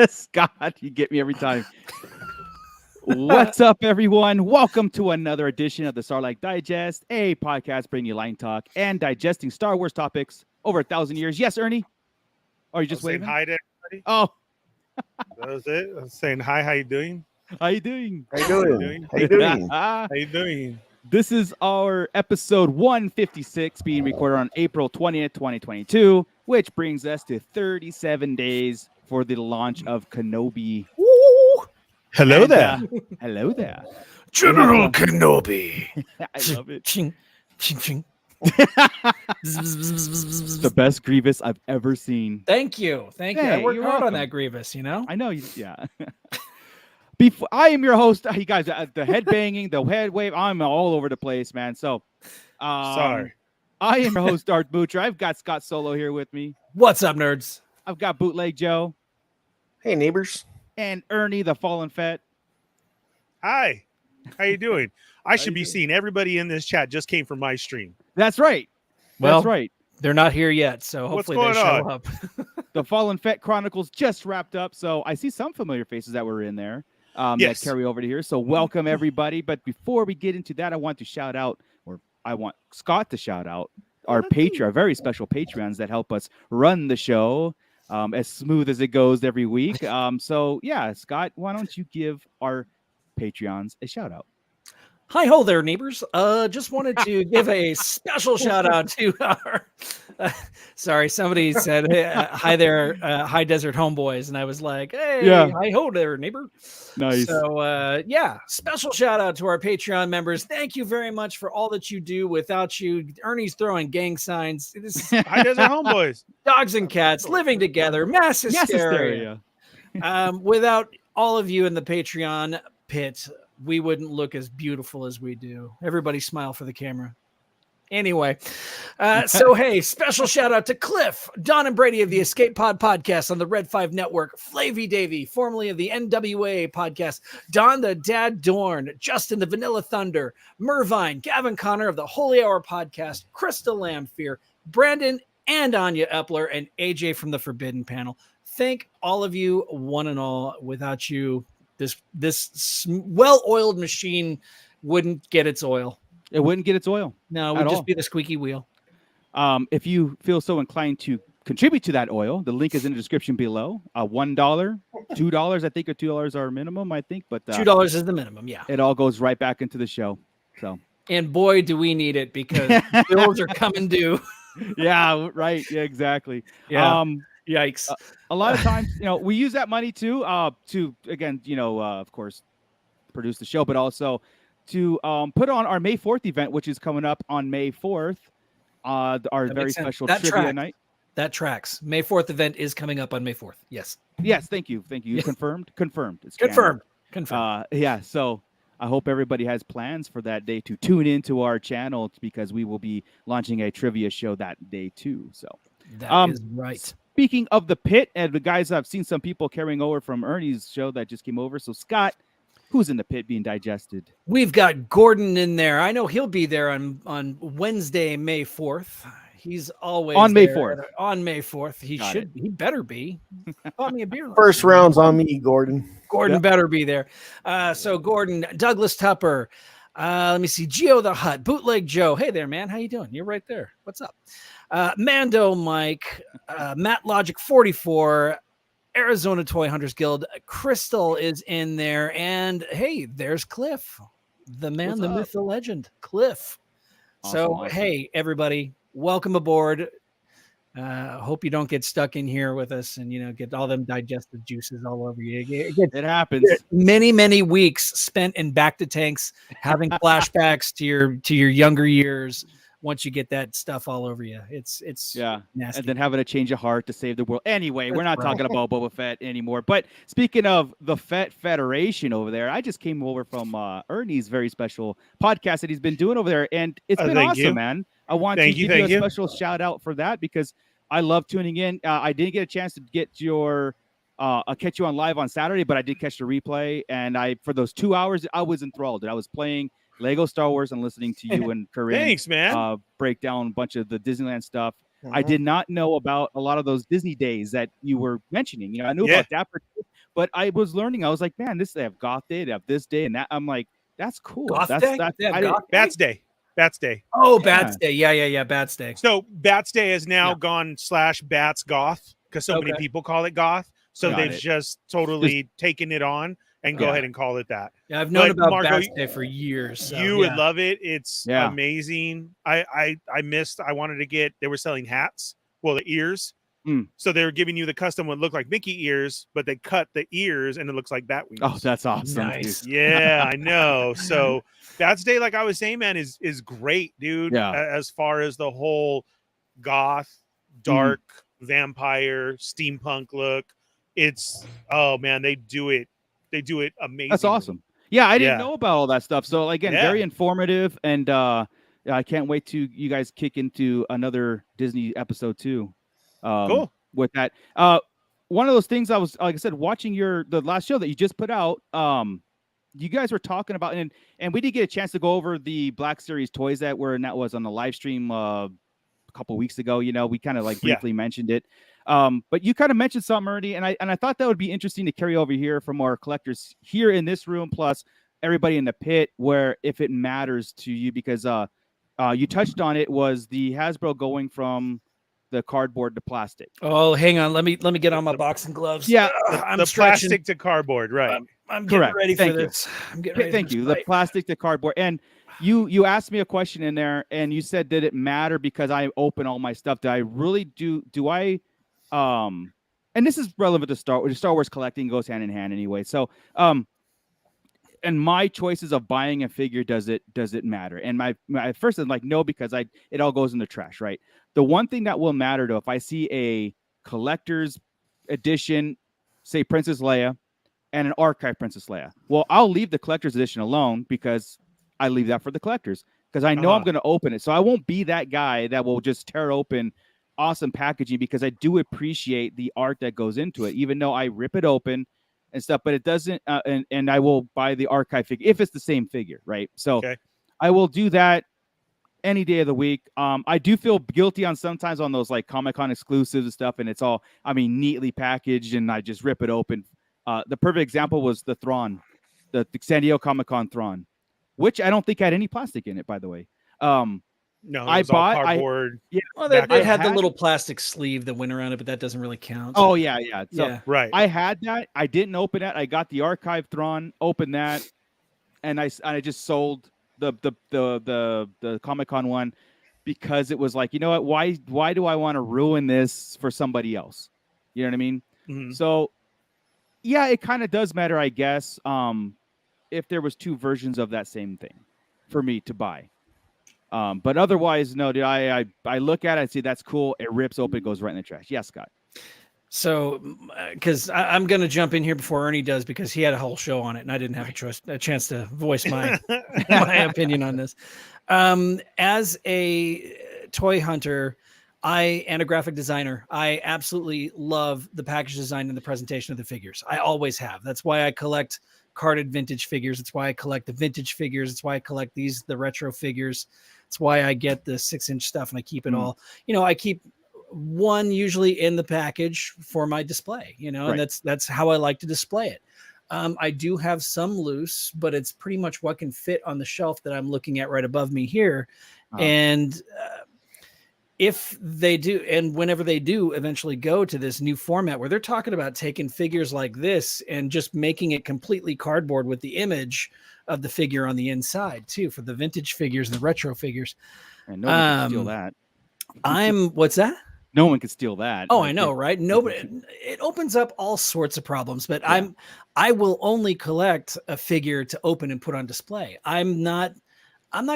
Scott, you get me every time. What's up, everyone? Welcome to another edition of the Starlight Digest, a podcast bringing you line talk and digesting Star Wars topics over 1,000 years. Yes, Ernie? Or are you just waving? Hi to everybody. Oh, That was it. I was saying hi. How you doing? how you doing? How you doing? How you doing? How you doing? This is our episode 156 being recorded on April 20th, 2022, which brings us to 37 days for the launch of Kenobi. Woo! Hello And, there. Hello there. General Kenobi. I love it. Ching, ching, ching. The best Grievous I've ever seen. Thank you. Thank you. I Hey, worked you're hard welcome. on that Grievous, you know? I know you. Yeah. Before I am your host, you guys. The head banging, the head wave. I'm all over the place, man. So, Sorry. I am your host, Darth Butcher. I've got Scott Solo here with me. What's up, nerds? I've got Bootleg Joe Hey, neighbors. and Ernie, the Fallen Fett. Hi. How you doing? I should you be doing? seeing everybody in this chat just came from my stream. That's right. Well, That's right. they're not here yet, so What's hopefully they going show on? up. The Fallen Fett Chronicles just wrapped up, so I see some familiar faces that were in there. Yes. That carry over to here. So welcome everybody. But before we get into that, I want to shout out, or I want Scott to shout out our Patreon, our very special Patreons that help us run the show as smooth as it goes every week. So yeah, Scott, why don't you give our Patreons a shout out? Hi ho there, neighbors. Just wanted to give a special shout out to our sorry, somebody said hey, hi there, High Desert Homeboys, and I was like, hey, Yeah. hi ho there, neighbor. Nice. So yeah, special shout out to our Patreon members. Thank you very much for all that you do. Without you, Ernie's throwing gang signs. This Hi, Desert Homeboys. dogs and cats living together, mass Yes, hysteria. hysteria. Without all of you in the Patreon pit, we wouldn't look as beautiful as we do. Everybody smile for the camera. Anyway, so hey, special shout out to Cliff, Don and Brady of the Escape Pod podcast on the Red 5 Network, Flavy Davy, formerly of the NWA podcast, Don the Dad Dorn, Justin the Vanilla Thunder, Mervine, Gavin Connor of the Holy Hour podcast, Crystal Lamphere, Brandon and Anya Epler, and AJ from the Forbidden Panel. Thank all of you, one and all. Without you, this well-oiled machine wouldn't get its oil. It wouldn't get its oil. No, it At would just all. be the squeaky wheel. If you feel so inclined to contribute to that oil, the link is in the description below. $1, $2, I think, or $2 are minimum, I think, but $2 is the minimum, yeah. it all goes right back into the show. So And boy, do we need it because bills are coming due. yeah, right. Yeah, exactly. Yeah. Yikes. A lot of times, we use that money to again, of course, produce the show, but also to put on our May 4th event, which is coming up on May 4th. Our very makes sense. special That trivia tracks. night. That tracks. May 4th event is coming up on May 4th. Yes. Yes, thank you. You Yeah. confirmed? Confirmed. It's Confirmed. canon. Confirmed. Yeah, so I hope everybody has plans for that day to tune into our channel because we will be launching a trivia show that day too. So That is right. speaking of the pit, and the guys, I've seen some people carrying over from Ernie's show that just came over. So Scott, who's in the pit being digested? We've got Gordon in there. I know he'll be there on Wednesday, May 4th. He's always On May there 4th. On May 4th. He Got should. He better be. Bought me a beer. First round's on me, Gordon. Gordon Yep. better be there. So Gordon, Douglas Tupper. Let me see. Geo the Hut, Bootleg Joe. Hey there, man. How you doing? You're right there. What's up? Mando Mike, Matt Logic 44, Arizona Toy Hunters Guild. Crystal is in there. And hey, there's Cliff, the man, What's the up? myth, the legend, Cliff. So, Awesome. hey, everybody, welcome aboard. Hope you don't get stuck in here with us and, get all them digestive juices all over you. It happens. Many, many weeks spent in back to tanks, having flashbacks to your younger years. Once you get that stuff all over you, it's Yeah. nasty. And then having a change of heart to save the world. Anyway, we're not That's right. talking about Boba Fett anymore. But speaking of the Fett Federation over there, I just came over from Ernie's very special podcast that he's been doing over there. And it's been Thank awesome, you. man. I want Thank to you, give you thank a you. special shout out for that because I love tuning in. I didn't get a chance to get I'll catch you on live on Saturday, but I did catch the replay. And for those 2 hours, I was enthralled. I was playing Lego Star Wars and listening to you and Corinne Thanks, man. break down a bunch of the Disneyland stuff. I did not know about a lot of those Disney days that you were mentioning. You know, I knew Yeah. about that, but I was learning. I was like, man, they have Goth Day, they have this day, and that. I'm like, that's cool. Goth That's Day? that. They have I didn't- Goth Day? Bats Day. Bats Day. Oh, Yeah. Bats Day. Yeah. Bats Day. So Bats Day has now Yeah. gone /Bats Goth because so many Okay. people call it Goth. So Got they've it. just totally taken it on and go Yeah. ahead and call it that. Yeah, I've known But about Marco, Bats Day for years. So, you would love it. It's Yeah. amazing. I missed. I wanted to get. They were selling hats. Well, the ears. Mm. So they were giving you the custom what looked like Mickey ears, but they cut the ears and it looks like bat wings. Oh, that's awesome. Nice. Dude. Yeah, I know. So Bats Day, like I was saying, man, is great, dude. Yeah. As far as the whole goth, dark, vampire, steampunk look, it's man, they do it amazing. That's awesome. Yeah, I didn't Yeah. know about all that stuff. So again, Yeah. very informative, and I can't wait to you guys kick into another Disney episode too. Cool. With that, one of those things I was, like I said, watching the last show that you just put out. You guys were talking about, and we did get a chance to go over the Black Series toys that was on the live stream a couple weeks ago. You know, we kind of like briefly mentioned it. But you kind of mentioned something already, and I thought that would be interesting to carry over here from our collectors here in this room, plus everybody in the pit, where if it matters to you, because you touched on it, was the Hasbro going from the cardboard to plastic. Oh, hang on. Let me get on my boxing gloves. Yeah, I'm The stretching. plastic to cardboard, right? I'm getting Correct. ready Thank for you. this. I'm getting ready. Thank for you. this The fight. plastic to cardboard, and you asked me a question in there, and you said, did it matter because I open all my stuff? Do I really do I and this is relevant to Star Wars collecting, goes hand in hand anyway. So and my choices of buying a figure, does it matter? And my first is like, no, because it all goes in the trash, right? The one thing that will matter though, if I see a collector's edition, say Princess Leia, and an archive Princess Leia, well, I'll leave the collector's edition alone because I leave that for the collectors, because I know I'm going to open it. So I won't be that guy that will just tear open awesome packaging, because I do appreciate the art that goes into it, even though I rip it open and stuff, but it doesn't, and I will buy the archive figure if it's the same figure, right? So I will do that any day of the week. I do feel guilty on sometimes on those like Comic-Con exclusives and stuff, and it's all, neatly packaged, and I just rip it open. The perfect example was the Thrawn, the San Diego Comic-Con Thrawn, which I don't think had any plastic in it, by the way. No, I bought cardboard. Well, back they then. had the little plastic sleeve that went around it, but that doesn't really count. Oh yeah. So Yeah. Right. I had that. I didn't open it. I got the archive Thrawn, opened that, and I just sold the Comic-Con one, because it was like, you know what? Why do I want to ruin this for somebody else? You know what I mean? Mhm. So yeah, it kind of does matter, I guess. If there was two versions of that same thing for me to buy. But otherwise, no, dude, I look at it and see that's cool. It rips open, it goes right in the trash. Yes, Scott. So, because I'm going to jump in here before Ernie does, because he had a whole show on it, and I didn't have a chance to voice my my opinion on this. As a toy hunter, and a graphic designer, I absolutely love the package design and the presentation of the figures. I always have. That's why I collect carded vintage figures. It's why I collect the vintage figures. It's why I collect the retro figures. It's why I get the 6-inch stuff, and I keep it all. I keep one usually in the package for my display, and that's how I like to display it. I do have some loose, but it's pretty much what can fit on the shelf that I'm looking at right above me here. And if they do, and whenever they do eventually go to this new format where they're talking about taking figures like this and just making it completely cardboard with the image of the figure on the inside too, for the vintage figures and the retro figures. And no one can steal that. What's that? No one can steal that. Oh, I know, right? Nobody. It opens up all sorts of problems, but I will only collect a figure to open and put on display. I'm not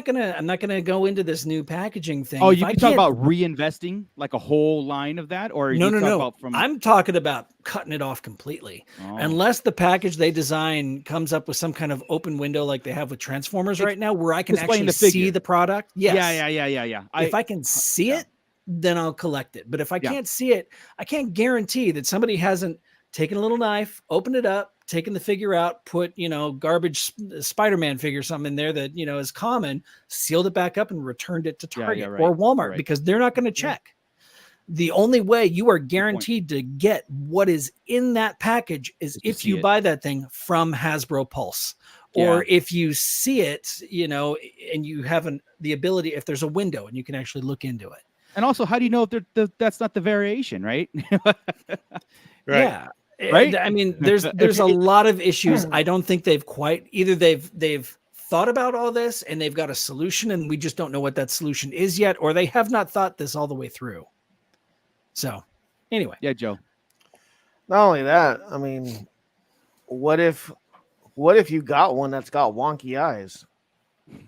gonna go into this new packaging thing. Oh, you can talk about reinvesting like a whole line of that, or no. I'm talking about cutting it off completely. Unless the package they design comes up with some kind of open window like they have with Transformers right now, where I can actually see the product. Yes. Yeah. If I can see it, then I'll collect it. But if I can't see it, I can't guarantee that somebody hasn't taken a little knife, opened it up, taken the figure out, put, garbage Spider-Man figure, something in there that, is common, sealed it back up and returned it to Target or Walmart, because they're not going to check. The only way you are guaranteed to get what is in that package is If you if see you it. buy that thing from Hasbro Pulse, Yeah. or if you see it, and you have the ability, if there's a window and you can actually look into it. And also, how do you know if that's not the variation, right? Right. Yeah. Right? I mean, there's a lot of issues. I don't think they've quite either. They've thought about all this and they've got a solution, and we just don't know what that solution is yet, or they have not thought this all the way through. So, anyway, Yeah, Joe. Not only that, I mean, what if you got one that's got wonky eyes?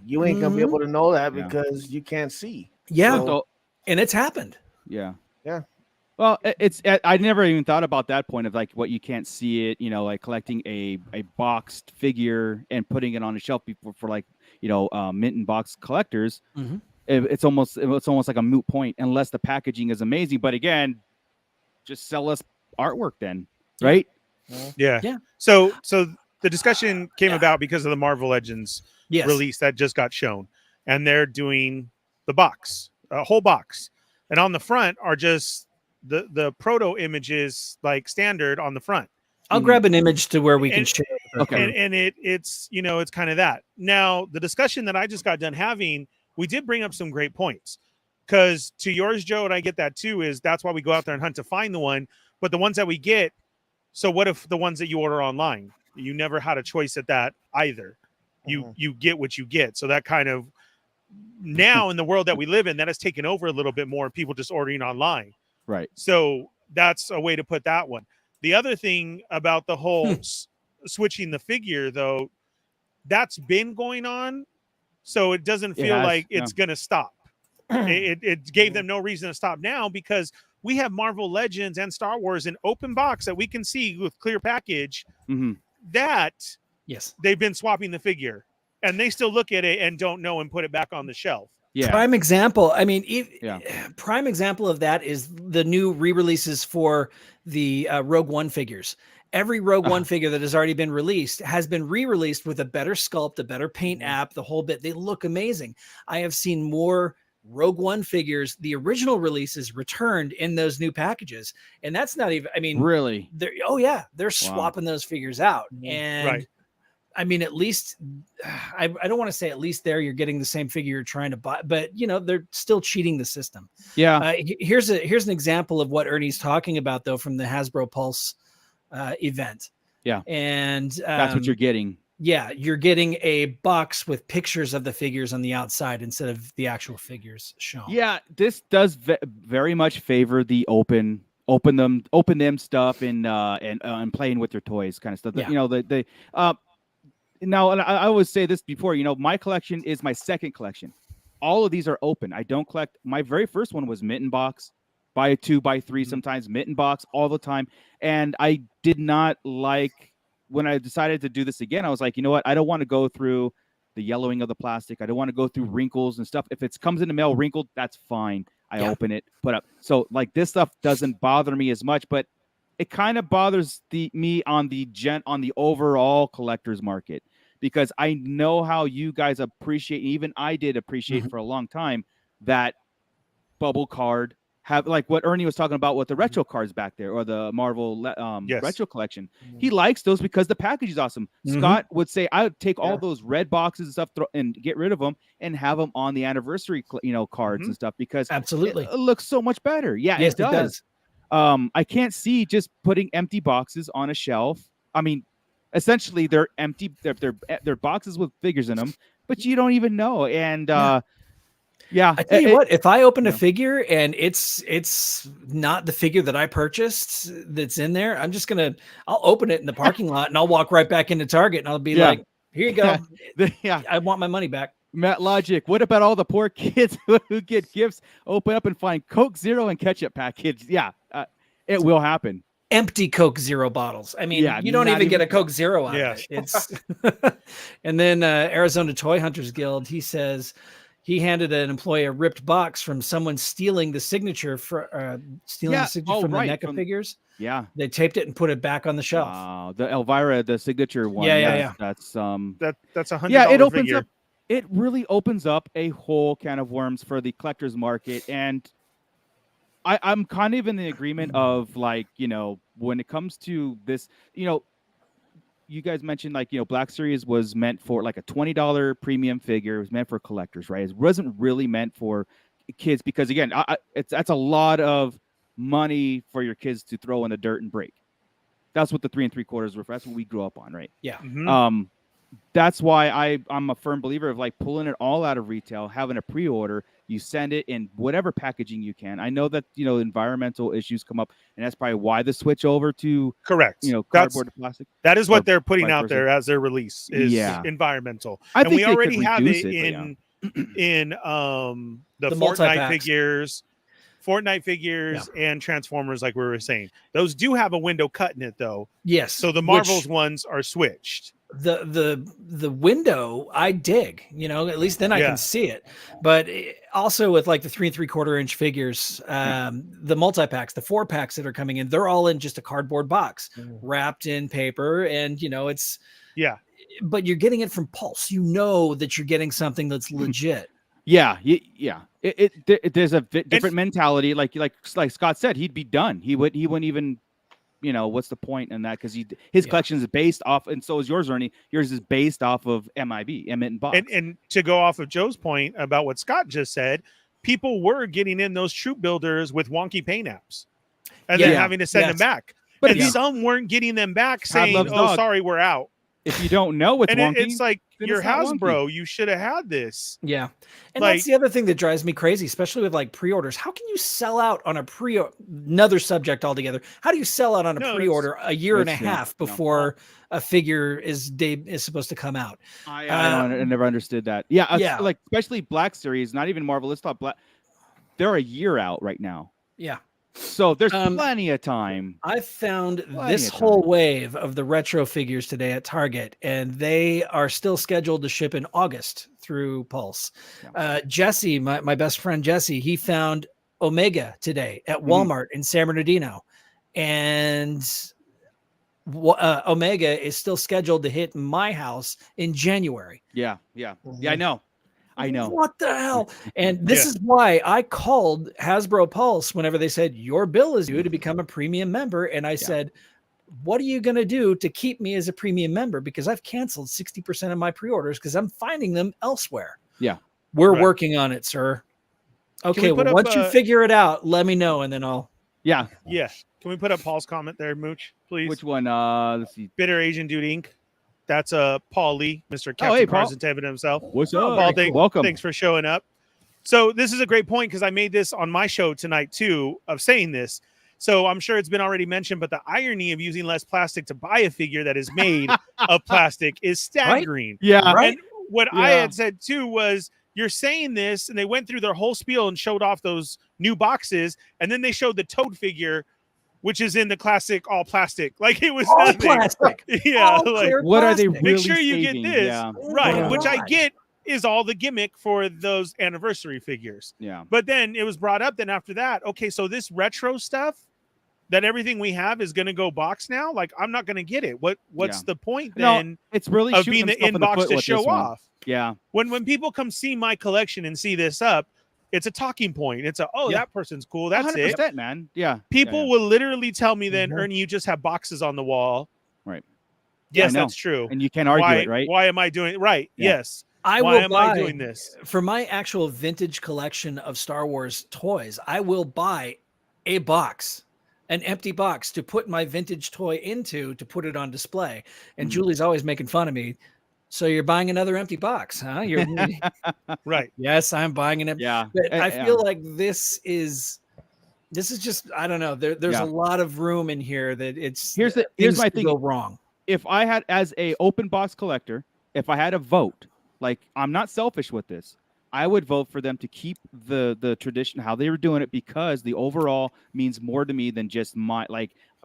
You ain't gonna be able to know that Yeah. because you can't see. yeah, So, and it's happened. Yeah. Yeah. Well, I never even thought about that point of like what you can't see it, like collecting a boxed figure and putting it on a shelf for like, mint and box collectors. Mhm. It's almost like a moot point unless the packaging is amazing. But again, just sell us artwork then, right? Yeah. Yeah. So the discussion came about because of the Marvel Legends Yes. release that just got shown, and they're doing the box, a whole box, and on the front are just the proto images like standard on the front. I'll grab an image to where we can And- share. Okay. And it's it's kind of that. Now the discussion that I just got done having, we did bring up some great points, because to yours, Joe, and I get that too, is that's why we go out there and hunt to find the one. But the ones that we get, so what if the ones that you order online, you never had a choice at that either? You get what you get. So that kind of, now in the world that we live in, that has taken over a little bit more, people just ordering online. Right. So that's a way to put that one. The other thing about the whole switching the figure, though, that's been going on. So it doesn't feel has, like it's going to stop. It gave them no reason to stop now, because we have Marvel Legends and Star Wars in open box that we can see with clear package, Mm-hmm. that Yes. they've been swapping the figure, and they still look at it and don't know and put it back on the shelf. Yeah. Prime example. I mean, Yeah. prime example of that is the new re-releases for the Rogue One figures. Every Rogue One figure that has already been released has been re-released with a better sculpt, a better paint app, the whole bit. They look amazing. I have seen more Rogue One figures, the original releases, returned in those new packages, and that's not even. I mean, Really? they're swapping those figures out, and Right. I mean, at least I don't want to say at least there you're getting the same figure you're trying to buy, but they're still cheating the system. Yeah. Here's an example of what Ernie's talking about, though, from the Hasbro Pulse event. Yeah. And That's what you're getting. Yeah, you're getting a box with pictures of the figures on the outside instead of the actual figures shown. Yeah, this does very much favor the open them stuff and playing with your toys kind of stuff. Yeah. Now, and I always say this before, my collection is my second collection. All of these are open. I don't collect. My very first one was mitten box, buy a 2x3, sometimes mitten box all the time. And I did not like, when I decided to do this again, I was like, you know what? I don't want to go through the yellowing of the plastic. I don't want to go through wrinkles and stuff. If it comes in the mail wrinkled, that's fine. I open it, put up. So like this stuff doesn't bother me as much, but it kind of bothers me on the overall collector's market, because I know how you guys appreciate, even I did appreciate for a long time, that bubble card, have like what Ernie was talking about with the retro cards back there, or the Marvel retro collection. He likes those because the package is awesome. Scott would say, I would take all those red boxes and stuff and get rid of them and have them on the anniversary, cards and stuff, because Absolutely. it looks so much better. Yeah, Yes, it does. I can't see just putting empty boxes on a shelf. I mean, essentially they're empty. They're boxes with figures in them, but you don't even know. And yeah, I tell you what, if I open a figure and it's not the figure that I purchased that's in there, I'll open it in the parking lot and I'll walk right back into Target and I'll be like, here you go. I want my money back. Matt Logic, what about all the poor kids who get gifts, open up and find Coke Zero and ketchup packets? Yeah, it will happen. Empty Coke Zero bottles. I mean, you don't even get a Coke Zero out of it. It's and then Arizona Toy Hunters Guild, he says he handed an employee a ripped box from someone stealing the signature from the NECA figures. Yeah, they taped it and put it back on the shelf. Wow, the Elvira, the signature one. Yeah. That's that's $100. Yeah, it opens figure. up. It really opens up a whole can of worms for the collector's market, and I'm kind of in the agreement of like, when it comes to this, you guys mentioned like, Black Series was meant for like a $20 premium figure. It was meant for collectors, right? It wasn't really meant for kids because again, that's a lot of money for your kids to throw in the dirt and break. That's what the 3 3/4 were. That's what we grew up on, right? Yeah. Mhm. That's why I'm a firm believer of like pulling it all out of retail, having a pre-order, you send it in whatever packaging you can. I know that, environmental issues come up, and that's probably why the switch over to, Correct. cardboard to plastic. That is or what they're putting vice out versa. there as their release is Yeah. environmental. I And think we they could already have reduce it it, but in the The Fortnite multi-packs. figures and Transformers, like we were saying. Those do have a window cut in it though. Yes. So the which- Marvels ones are switched. the window I dig, at least then I Yeah. can see it. But also with like the 3 3/4 inch figures, the multi-packs, the 4-packs that are coming in, they're all in just a cardboard box wrapped in paper. And it's, but you're getting it from Pulse. You know that you're getting something that's legit. yeah. There's a different mentality. Like Scott said, he'd be done. He wouldn't even, what's the point in that? Because his collection is based off, and so is yours, Ernie. Yours is based off of MIB, Emmett and Box. And to go off of Joe's point about what Scott just said, people were getting in those troop builders with wonky paint apps and then having to send them back. But and some weren't getting them back saying, loves oh, dog. sorry, we're out. If you don't know it's And wonky, it's like, then you're it's not Hasbro. wonky. You should have had this. Yeah. And Like- that's the other thing that drives me crazy, especially with like pre-orders. How can you sell out on a another subject altogether? How do you sell out on a No, pre-order a year and a it's- yeah, half no. before a figure is supposed to come out? I never understood that. Yeah, Yeah. like especially Black Series, not even Marvel. Let's talk Black. They're a year out right now, Yeah. so there's plenty of time. I found Plenty this of whole time. wave of the retro figures today at Target, and they are still scheduled to ship in August through Pulse. Jesse, my best friend Jesse, he found Omega today at Walmart in San Bernardino, and Omega is still scheduled to hit my house in January. Yeah, I know. What the hell? And this is why I called Hasbro Pulse whenever they said your bill is due to become a premium member. And I said, what are you going to do to keep me as a premium member? Because I've canceled 60% of my pre-orders because I'm finding them elsewhere. Yeah. We're working on it, sir. Okay. we put Well, up, once you figure it out, let me know. And then I'll. Yeah. Yeah. Can we put up Paul's comment there, Mooch, please? Which one? Let's see. Bitter Asian Dude Inc. That's Paul Lee, Mr. Captain hey, Paul. Carson David himself. What's Paul, up? Welcome. Thanks for showing up. So this is a great point because I made this on my show tonight too of saying this. So I'm sure it's been already mentioned, but the irony of using less plastic to buy a figure that is made of plastic is staggering. Yeah. Right? And what I had said too was, you're saying this, and they went through their whole spiel and showed off those new boxes, and then they showed the Toad figure, which is in the classic all plastic. Like it was All nothing. plastic. Yeah. All Like, clear What are they plastic. really make sure you saving? get this. Yeah. Right. Oh my Which I God. get is all the gimmick for those anniversary figures. Yeah. But then it was brought up then after that, okay, so this retro stuff that everything we have is going to go box now. Like I'm not going to get it. What's the point then It's really of shooting being the themselves in the inbox foot to with show this one. off? Yeah. When people come see my collection and see this up, it's a talking point. It's that person's cool. That's it. 100%, man. Yeah. People Yeah. will literally tell me then, Ernie, you just have boxes on the wall. Right. Yes, I know. that's true. And you can't argue why, it, right? Why am I doing it? Right. Yeah. Yes. I Why will am buy I doing this? for my actual vintage collection of Star Wars toys. I will buy a box, an empty box to put my vintage toy into to put it on display. And Julie's always making fun of me. So you're buying another empty box, huh? You're Right. yes, I'm buying an empty. Yeah. But I feel like this is just I don't know. There's a lot of room in here that it's Here's things my could thing. go wrong. If I had, as a open box collector, if I had a vote, like I'm not selfish with this, I would vote for them to keep the tradition how they were doing it, because the overall means more to me than just my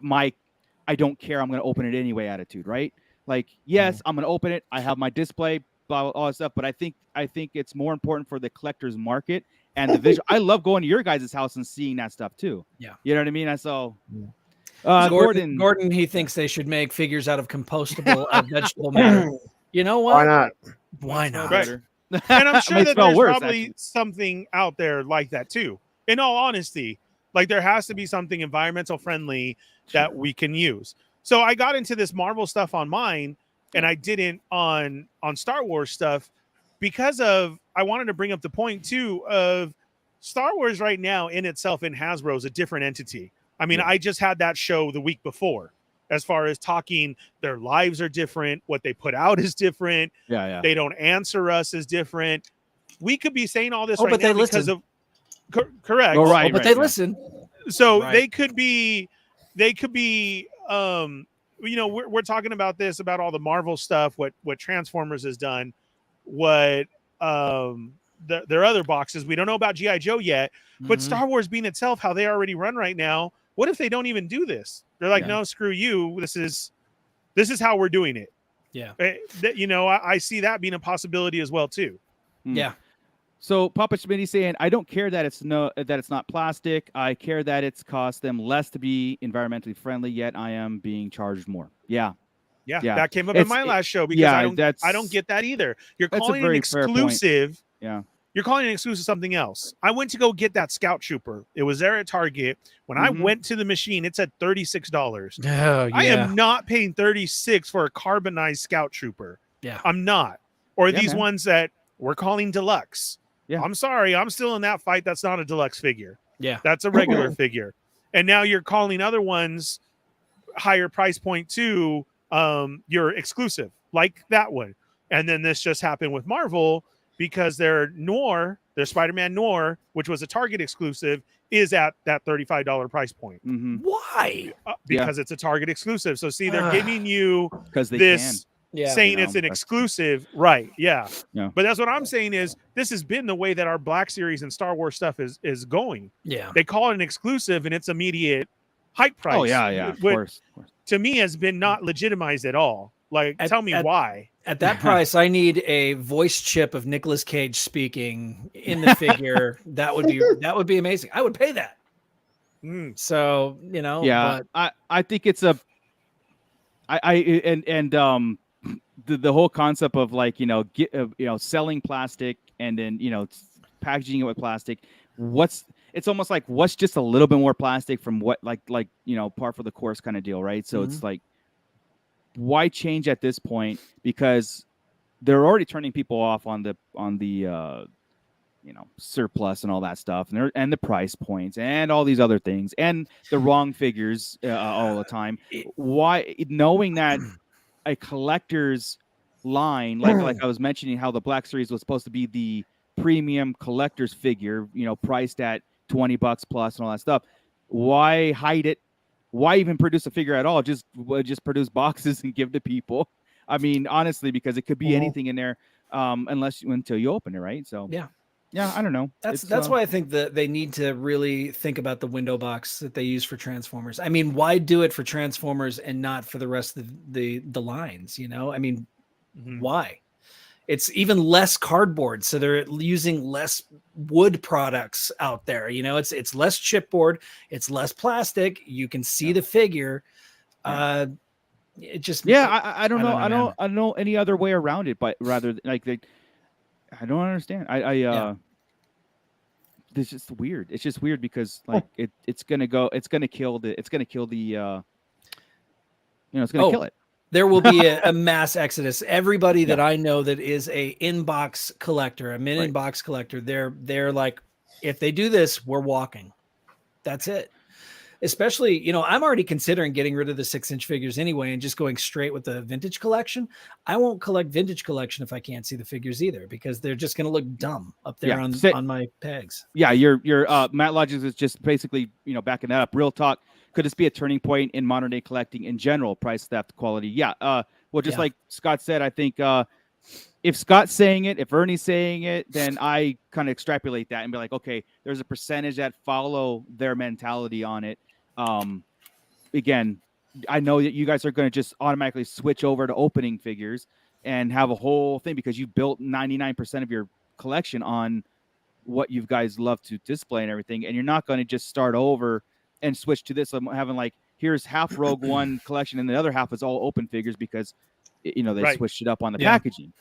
I don't care, I'm going to open it anyway attitude, right? Like, yes, I'm going to open it. I have my display, blah, blah, all that stuff. But I think it's more important for the collector's market and the visual. I love going to your guys' house and seeing that stuff too. Yeah. You know what I mean? Gordon, he thinks they should make figures out of compostable vegetable matter. You know what? Why not? Why not? Right. And I'm sure Might that smell there's worse, probably actually. something out there like that too. In all honesty, Like there has to be something environmental friendly that we can use. So I got into this Marvel stuff on mine, and I didn't on Star Wars stuff because of I wanted to bring up the point too of Star Wars right now in itself in Hasbro is a different entity. I mean, I just had that show the week before. As far as talking, their lives are different. What they put out is different. Yeah. They don't answer us is different. We could be saying all this Oh, right but now they because listen. of correct. Oh, right. but they listen. So Right. they could be you know, we're talking about this about all the Marvel stuff, what Transformers has done, what their other boxes. We don't know about G.I. Joe yet, but Mhm. Star Wars being itself, how they already run right now. What if they don't even do this? They're like, no, screw you. This is how we're doing it. Yeah. You know, I see that being a possibility as well too. Yeah. So Papa Schmitty saying, I don't care that it's not plastic. I care that it's cost them less to be environmentally friendly, yet I am being charged more. Yeah. That came up in my last show because I don't get that either. You're calling an exclusive. Yeah. You're calling an exclusive something else. I went to go get that Scout Trooper. It was there at Target. When I went to the machine, it said $36. Oh, yeah. I am not paying $36 for a carbonized Scout Trooper. Yeah. I'm not. Or these man. ones that we're calling deluxe. Yeah. I'm sorry. I'm still in that fight. That's not a deluxe figure. Yeah. That's a regular figure. And now you're calling other ones higher price point too. You're exclusive like that one. And then this just happened with Marvel because their Spider-Man Noir, which was a Target exclusive, is at that $35 price point. Mm-hmm. Why? Because it's a Target exclusive. So see, they're giving you Because they this Yeah. saying it's an exclusive, right? Yeah. Yeah. But that's what I'm saying is this has been the way that our Black Series and Star Wars stuff is going. Yeah. They call it an exclusive and it's immediate hype price. Oh yeah, of course. To me has been not legitimized at all. Like, tell me why. At that price, I need a voice chip of Nicolas Cage speaking in the figure. That would be amazing. I would pay that. So, you know, yeah, but I think it's the whole concept of like, selling plastic and then, packaging it with plastic. It's almost like what's just a little bit more plastic from what like, par for the course kind of deal. Right. So it's like, why change at this point? Because they're already turning people off on the surplus and all that stuff, and the price points and all these other things and the wrong figures all the time. Why, knowing that a collector's line, like I was mentioning, how the Black Series was supposed to be the premium collector's figure, priced at $20 plus and all that stuff. Why hide it? Why even produce a figure at all? Just produce boxes and give to people. I mean, honestly, because it could be anything in there, until you open it, right? So yeah, I don't know. That's why I think that they need to really think about the window box that they use for Transformers. I mean, why do it for Transformers and not for the rest of the lines? I mean, why? It's even less cardboard, so they're using less wood products out there. It's less chipboard, it's less plastic. You can see the figure. It just I don't know. I don't know any other way around it, but rather I don't understand. It's just weird. It's just weird because it's gonna kill the kill it. There will be a mass exodus. Everybody that I know that is a in-box collector, a in-box collector, they're like, if they do this, we're walking. That's it. Especially, I'm already considering getting rid of the 6-inch figures anyway and just going straight with the vintage collection. I won't collect vintage collection if I can't see the figures either, because they're just going to look dumb up there on my pegs. Yeah, your Matt Logics is just basically, backing that up. Real talk. Could this be a turning point in modern day collecting in general? Price, theft, quality. Yeah. Like Scott said, I think if Scott's saying it, if Ernie's saying it, then I kind of extrapolate that and be like, okay, there's a percentage that follow their mentality on it. Again, I know that you guys are going to just automatically switch over to opening figures and have a whole thing because you built 99% of your collection on what you guys love to display and everything. And you're not going to just start over and switch to this. I'm having like, here's half Rogue One collection and the other half is all open figures because, they switched it up on the packaging.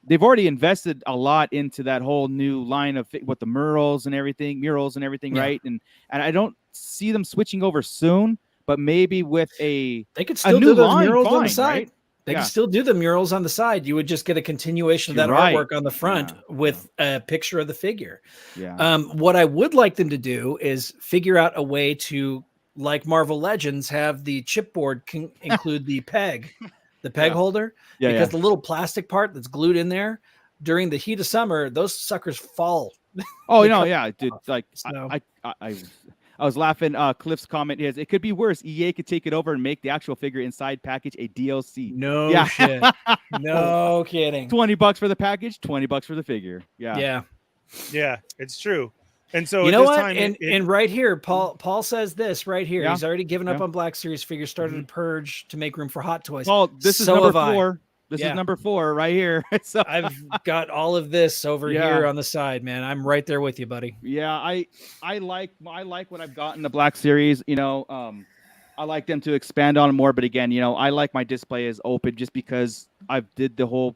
they've already invested a lot into that whole new line of with the murals and everything, Yeah. right? And I don't see them switching over soon, but maybe with They could a still new do those line, murals on the fine, side. right? They Yeah. can still do the murals on the side. You would just get a continuation of You're that right. artwork on the front Yeah, with a picture of the figure. Yeah. What I would like them to do is figure out a way to, like Marvel Legends, have the chipboard include the peg Yeah. holder, Yeah, because yeah. the little plastic part that's glued in there during the heat of summer, those suckers fall. Oh They no, come yeah, dude. off. Like So- I was laughing. Cliff's comment is it could be worse. EA could take it over and make the actual figure inside package a DLC. No Yeah. shit. No kidding. $20 for the package, $20 for the figure. Yeah. Yeah. Yeah, it's true. And so You at know this what? time, And right here, Paul says this right here. Yeah. He's already given up Yeah. on Black Series figures, started to purge to make room for Hot Toys. Well, this is So number have I. 4. This Yeah. is number 4 right here. So I've got all of this over Yeah. here on the side, man. I'm right there with you, buddy. yeah, I like what I've got in the Black Series. You know, I like them to expand on it more. But again, you know, I like my display as open just because I did the whole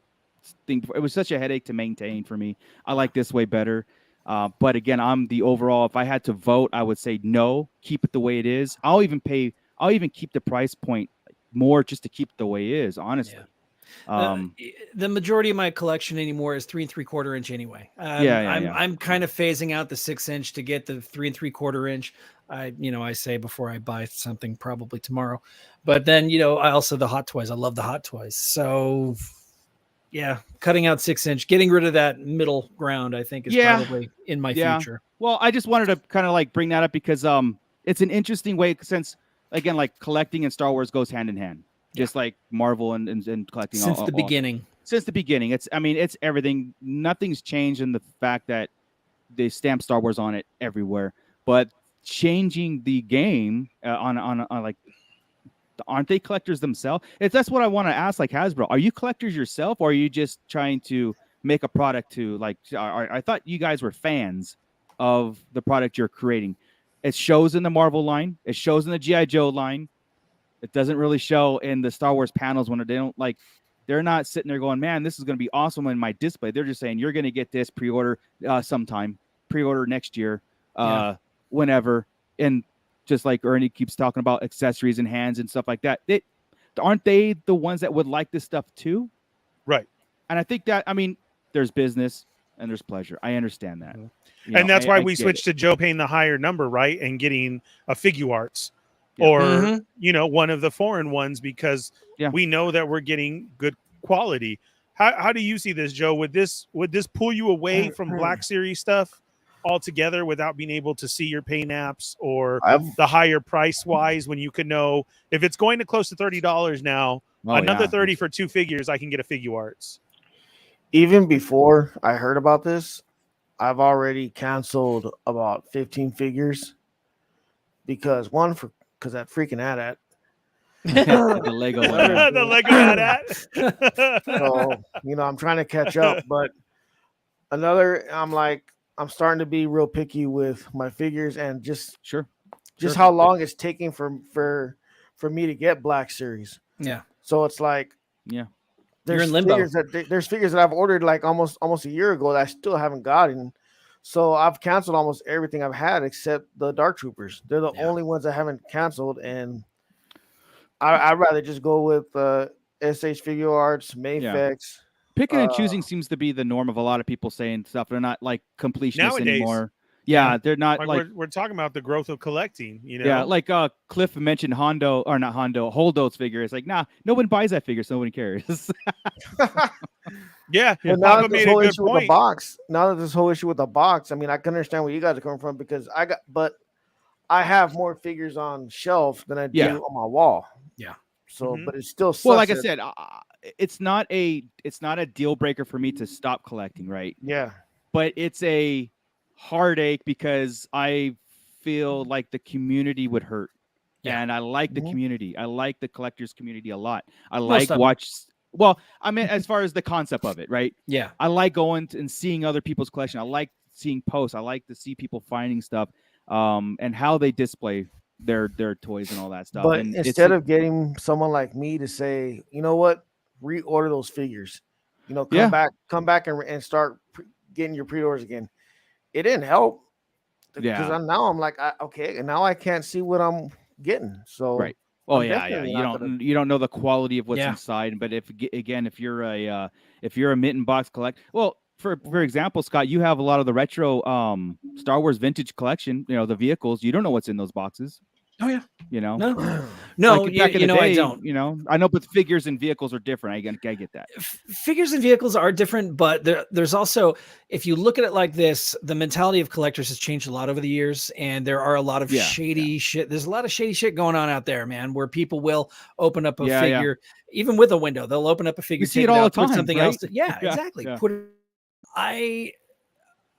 thing. It was such a headache to maintain for me. I like this way better. But again, I'm the overall. If I had to vote, I would say no. Keep it the way it is. I'll even keep the price point more just to keep it the way it is. Honestly. The majority of my collection anymore is 3 3/4 inch anyway. Yeah. I'm kind of phasing out the 6 inch to get the 3 3/4 inch. I say before I buy something probably tomorrow, but then, I also the Hot Toys. I love the Hot Toys. So yeah, cutting out 6 inch, getting rid of that middle ground, I think is probably in my future. Well, I just wanted to kind of like bring that up because it's an interesting way since again, like collecting and Star Wars goes hand in hand. Just like Marvel and collecting Since the beginning. Since the beginning. It's everything. Nothing's changed in the fact that they stamp Star Wars on it everywhere. But changing the game on like, aren't they collectors themselves? That's what I want to ask. Like Hasbro, are you collectors yourself, or are you just trying to make a product to like? I thought you guys were fans of the product you're creating. It shows in the Marvel line. It shows in the G.I. Joe line. It doesn't really show in the Star Wars panels when they're not sitting there going, man, this is going to be awesome in my display. They're just saying, you're going to get this pre-order sometime, pre-order next year, whenever. And just like Ernie keeps talking about accessories and hands and stuff like that. Aren't they the ones that would like this stuff too? Right. And I think that, there's business and there's pleasure. I understand that. And that's why I we get switched it. to Joe paying the higher number, right? And getting a figure arts or, one of the foreign ones, because we know that we're getting good quality. How do you see this, Joe? Would this pull you away from Black Series stuff altogether without being able to see your pay naps or the higher price wise, when you could know if it's going to close to $30 now, another 30 for 2 figures, I can get a figure arts. Even before I heard about this, I've already canceled about 15 figures because that freaking AT-AT. the Lego one. The Lego AT-AT. So, I'm trying to catch up, but I'm starting to be real picky with my figures and just how long it's taking for me to get Black Series. Yeah. So it's like, You're in limbo. There's figures that I've ordered like almost a year ago that I still haven't gotten. So I've canceled almost everything I've had except the Dark Troopers. They're the only ones I haven't canceled, and I'd rather just go with SH Figure Arts, Mayfex. Picking and choosing seems to be the norm of a lot of people saying stuff. They're not like completionists Nowadays. anymore. Yeah, they're not like we're talking about the growth of collecting, Yeah, like Cliff mentioned Holdo's figure. It's like, nah, no one buys that figure, so nobody cares. Yeah, but now that this whole issue with the box, I can understand where you guys are coming from because I have more figures on shelf than I do on my wall. Yeah. So, but it's still well, like I said, it's not a deal breaker for me to stop collecting, right? Yeah. But it's a heartache because I feel like the community would hurt. Yeah. And I like the community. I like the collectors community a lot. I like as far as the concept of it, right? Yeah. I like going and seeing other people's collection. I like seeing posts. I like to see people finding stuff and how they display their toys and all that stuff. But and instead of getting someone like me to say, you know what, reorder those figures. You know, Yeah. come back and start getting your pre-orders again. It didn't help because Yeah. now I'm like, okay, and now I can't see what I'm getting. So Right. Oh I'm yeah. definitely You not don't you don't know the quality of what's Yeah. inside. But if you're a mitten box collect, well, for example, Scott, you have a lot of the retro Star Wars vintage collection. You know, the vehicles. You don't know what's in those boxes. Oh yeah. You know. No, Like back in the day, I don't. You know, I know, but figures and vehicles are different. I get that. Figures and vehicles are different, but there's also, if you look at it like this, the mentality of collectors has changed a lot over the years, and there are a lot of shady shit. There's a lot of shady shit going on out there, man, where people will open up a figure, even with a window. They'll open up a figure, You see take it all out, the time, put something right? else. Exactly. Yeah. Put it.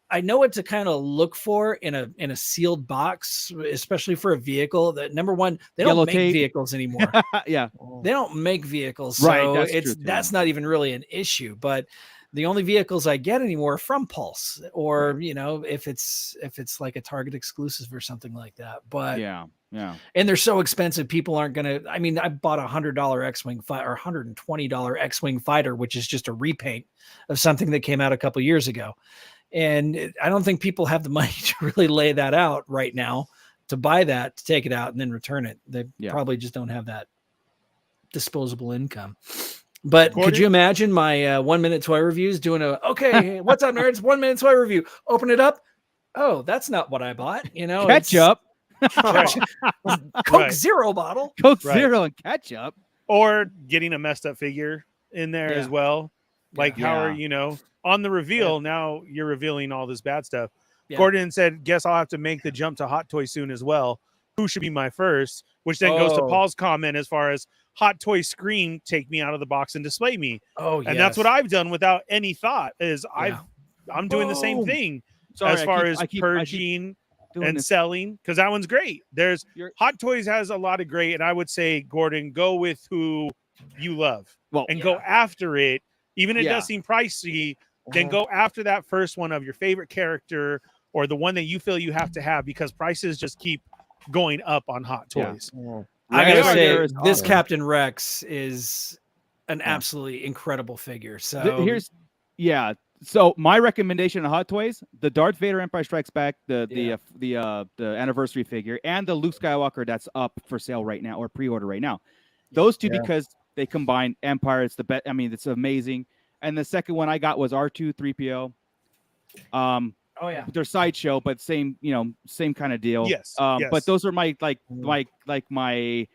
I know what to kind of look for in a sealed box, especially for a vehicle. That number one, they Yellow don't make tape. vehicles anymore. Yeah. They don't make vehicles, Right, so that's true, too. that's not even really an issue. But the only vehicles I get anymore are from Pulse, or you know, if it's like a Target exclusive or something like that. But Yeah. and they're so expensive, people aren't gonna. I mean, I bought $100 X-wing fighter or $120 X-wing fighter, which is just a repaint of something that came out a couple years ago. And I don't think people have the money to really lay that out right now to buy that, to take it out and then return it. They probably just don't have that disposable income. But could you imagine my 1 minute toy reviews doing okay, what's up, nerds? 1 minute toy review. Open it up. Oh, that's not what I bought. You know, Ketchup. Coke Zero bottle. Coke Zero and ketchup. Or getting a messed up figure in there as well. Like how are, you know, on the reveal, now you're revealing all this bad stuff. Yeah. Gordon said, guess I'll have to make the jump to Hot Toy soon as well. Who should be my first? Which then goes to Paul's comment as far as Hot Toy Scream, take me out of the box and display me. And that's what I've done without any thought is I'm doing the same thing as far as purging and selling, because that one's great. There's Hot Toys has a lot of great, and I would say, Gordon, go with who you love and go after it. Even if it does seem pricey, then go after that first one of your favorite character or the one that you feel you have to have, because prices just keep going up on Hot Toys. I gotta say, this Captain Rex is an absolutely incredible figure. So so my recommendation on Hot Toys: the Darth Vader Empire Strikes Back, the anniversary figure, and the Luke Skywalker that's up for sale right now or pre-order right now. Those two because they combine Empire. It's the best. I mean, it's amazing. And the second one I got was R2 3PO. They're sideshow, but same kind of deal. Yes. But those are my my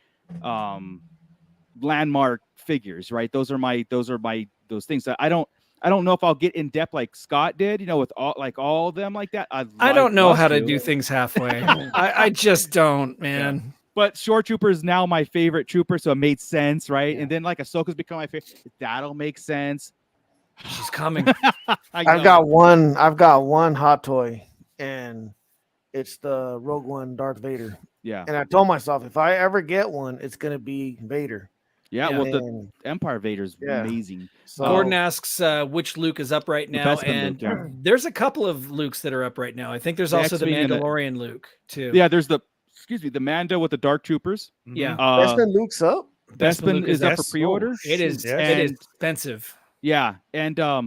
landmark figures, right? Those are things that I don't know if I'll get in depth like Scott did, you know, with all of them like that. I don't know how to do things halfway. I just don't, man. Yeah. But Shore Trooper is now my favorite trooper, so it made sense, right? And then like Ahsoka's become my favorite. That'll make sense. She's coming. I've got one Hot Toy, and it's the Rogue One Darth Vader. Yeah. And I told myself, if I ever get one, it's gonna be Vader. Yeah, well, the Empire Vader's amazing. So, Gordon asks which Luke is up right now, and there's a couple of Lukes that are up right now. I think there's also the Mandalorian Luke too. Yeah, there's the Mando with the Dark Troopers. Yeah, Bespin Luke's up. Bespin is up for pre-order. It is. It is expensive. Yeah, and how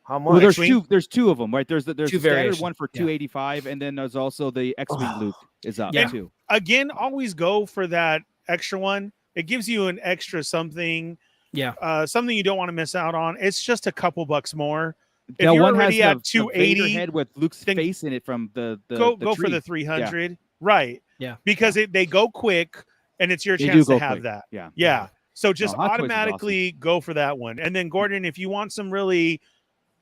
much? Well, there's two of them, right? There's the standard one for $285, and then there's also the X-Wing Luke is up too. Again, always go for that extra one. It gives you an extra something. Yeah. Something you don't want to miss out on. It's just a couple bucks more. If that you're one already has at 280 head with Luke's face in it from the go tree. For the 300. Yeah. Right. Yeah. Because they go quick and it's your chance to have quick. that. Yeah. Yeah. So just automatically go for that one. And then Gordon, if you want some really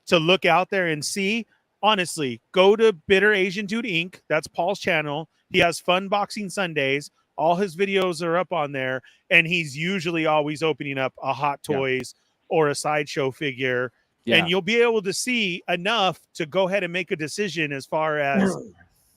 to look out there and see, honestly, go to Bitter Asian Dude Inc. That's Paul's channel. He has Fun Boxing Sundays. All his videos are up on there, and he's usually always opening up a Hot Toys or a sideshow figure. Yeah. And you'll be able to see enough to go ahead and make a decision as far as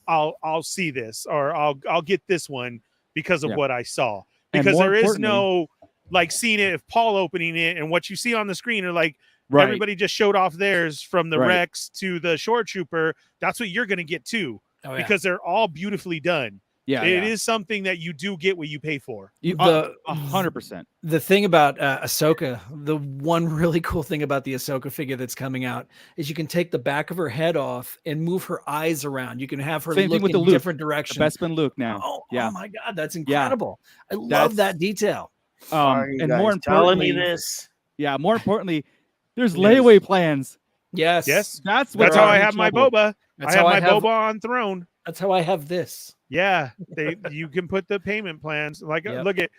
I'll see this or I'll get this one because of what I saw. Because there is no like seeing it if Paul opening it and what you see on the screen are like everybody just showed off theirs from the Rex to the Shore Trooper. That's what you're going to get too, because they're all beautifully done. Yeah, It is something that you do get what you pay for. You, The- 100%. The thing about Ahsoka, the one really cool thing about the Ahsoka figure that's coming out is you can take the back of her head off and move her eyes around. You can have her Same thing look with in the Luke, different The directions. Bespin Luke now. Oh Yeah. my God, that's Yeah. incredible. I love That's- that detail. Are you And guys more telling me importantly, this? yeah, more importantly, there's Yes. layaway plans. Yes. Yes. That's what That's how got I me in have my trouble. Boba. That's I have how my Boba on throne. That's how I have this. Yeah, you can put the payment plans. Like, Yep. look at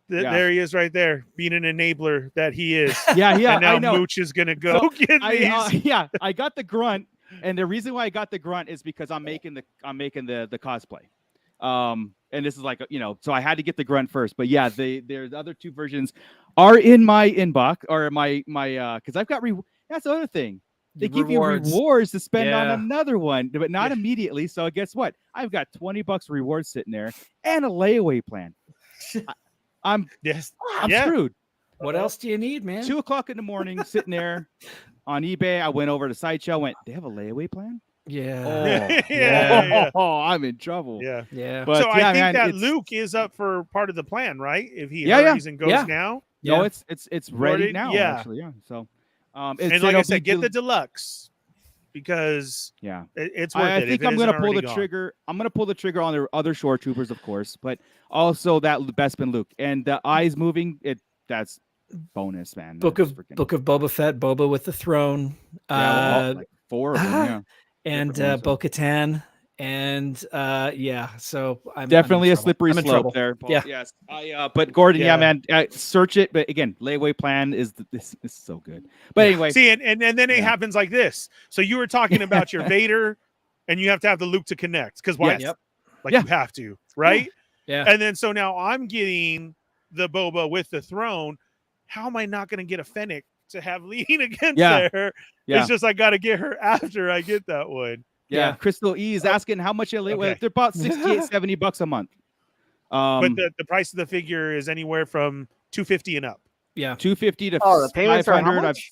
Yeah. there he is right there, being an enabler that he is. Yeah, and now I know. Mooch is gonna go So, get these. Yeah, I got the grunt, and the reason why I got the grunt is because I'm making the cosplay. And this is like, so I had to get the grunt first. But yeah, there's other two versions are in my inbox or my because I've got that's the other thing. They give you rewards to spend on another one, but not immediately. So guess what? I've got $20 rewards sitting there and a layaway plan. I'm screwed. What else do you need, man? 2:00 in the morning, sitting there on eBay. I went over to Sideshow. Went, they have a layaway plan? Yeah. Yeah. Oh, I'm in trouble. Yeah. Yeah. But So I think man, that Luke is up for part of the plan, right? If he Yeah, yeah. hurries and goes Yeah. now. No, Yeah. it's ready Ordered? now. Yeah. Actually, yeah. So, And like I said, get the deluxe because yeah. it's worth I it. think if it I'm gonna isn't pull the already gone. trigger. I'm gonna pull the trigger on the other shore troopers, of course, but also that Bespin Luke and the eyes moving. That's bonus, man. Book That's of freaking- Boba Fett, Boba with the throne. like 4 of them. Yeah. And different ones, Bo-Katan, and so I'm Definitely I'm in a trouble. slippery I'm in slope trouble. there. Paul. Yeah. Yes. But Gordon, yeah, Yeah. man, search it. But again, layaway plan is this is so good. But anyway, See, and then it Yeah. happens like this. So you were talking about your Vader, and you have to have the Luke to connect because why? Yes. Yep. Like Yeah. you have to, right? Yeah. And then so now I'm getting the Boba with the throne. How am I not going to get a Fennec to have lean against Yeah. her? Yeah. It's just I got to get her after I get that one. yeah. Yeah. Crystal E is asking how much Okay. they're about $68-$70 a month. But the price of the figure is anywhere from $250 and up. Yeah. $250 to Oh, the payments are how $500. much?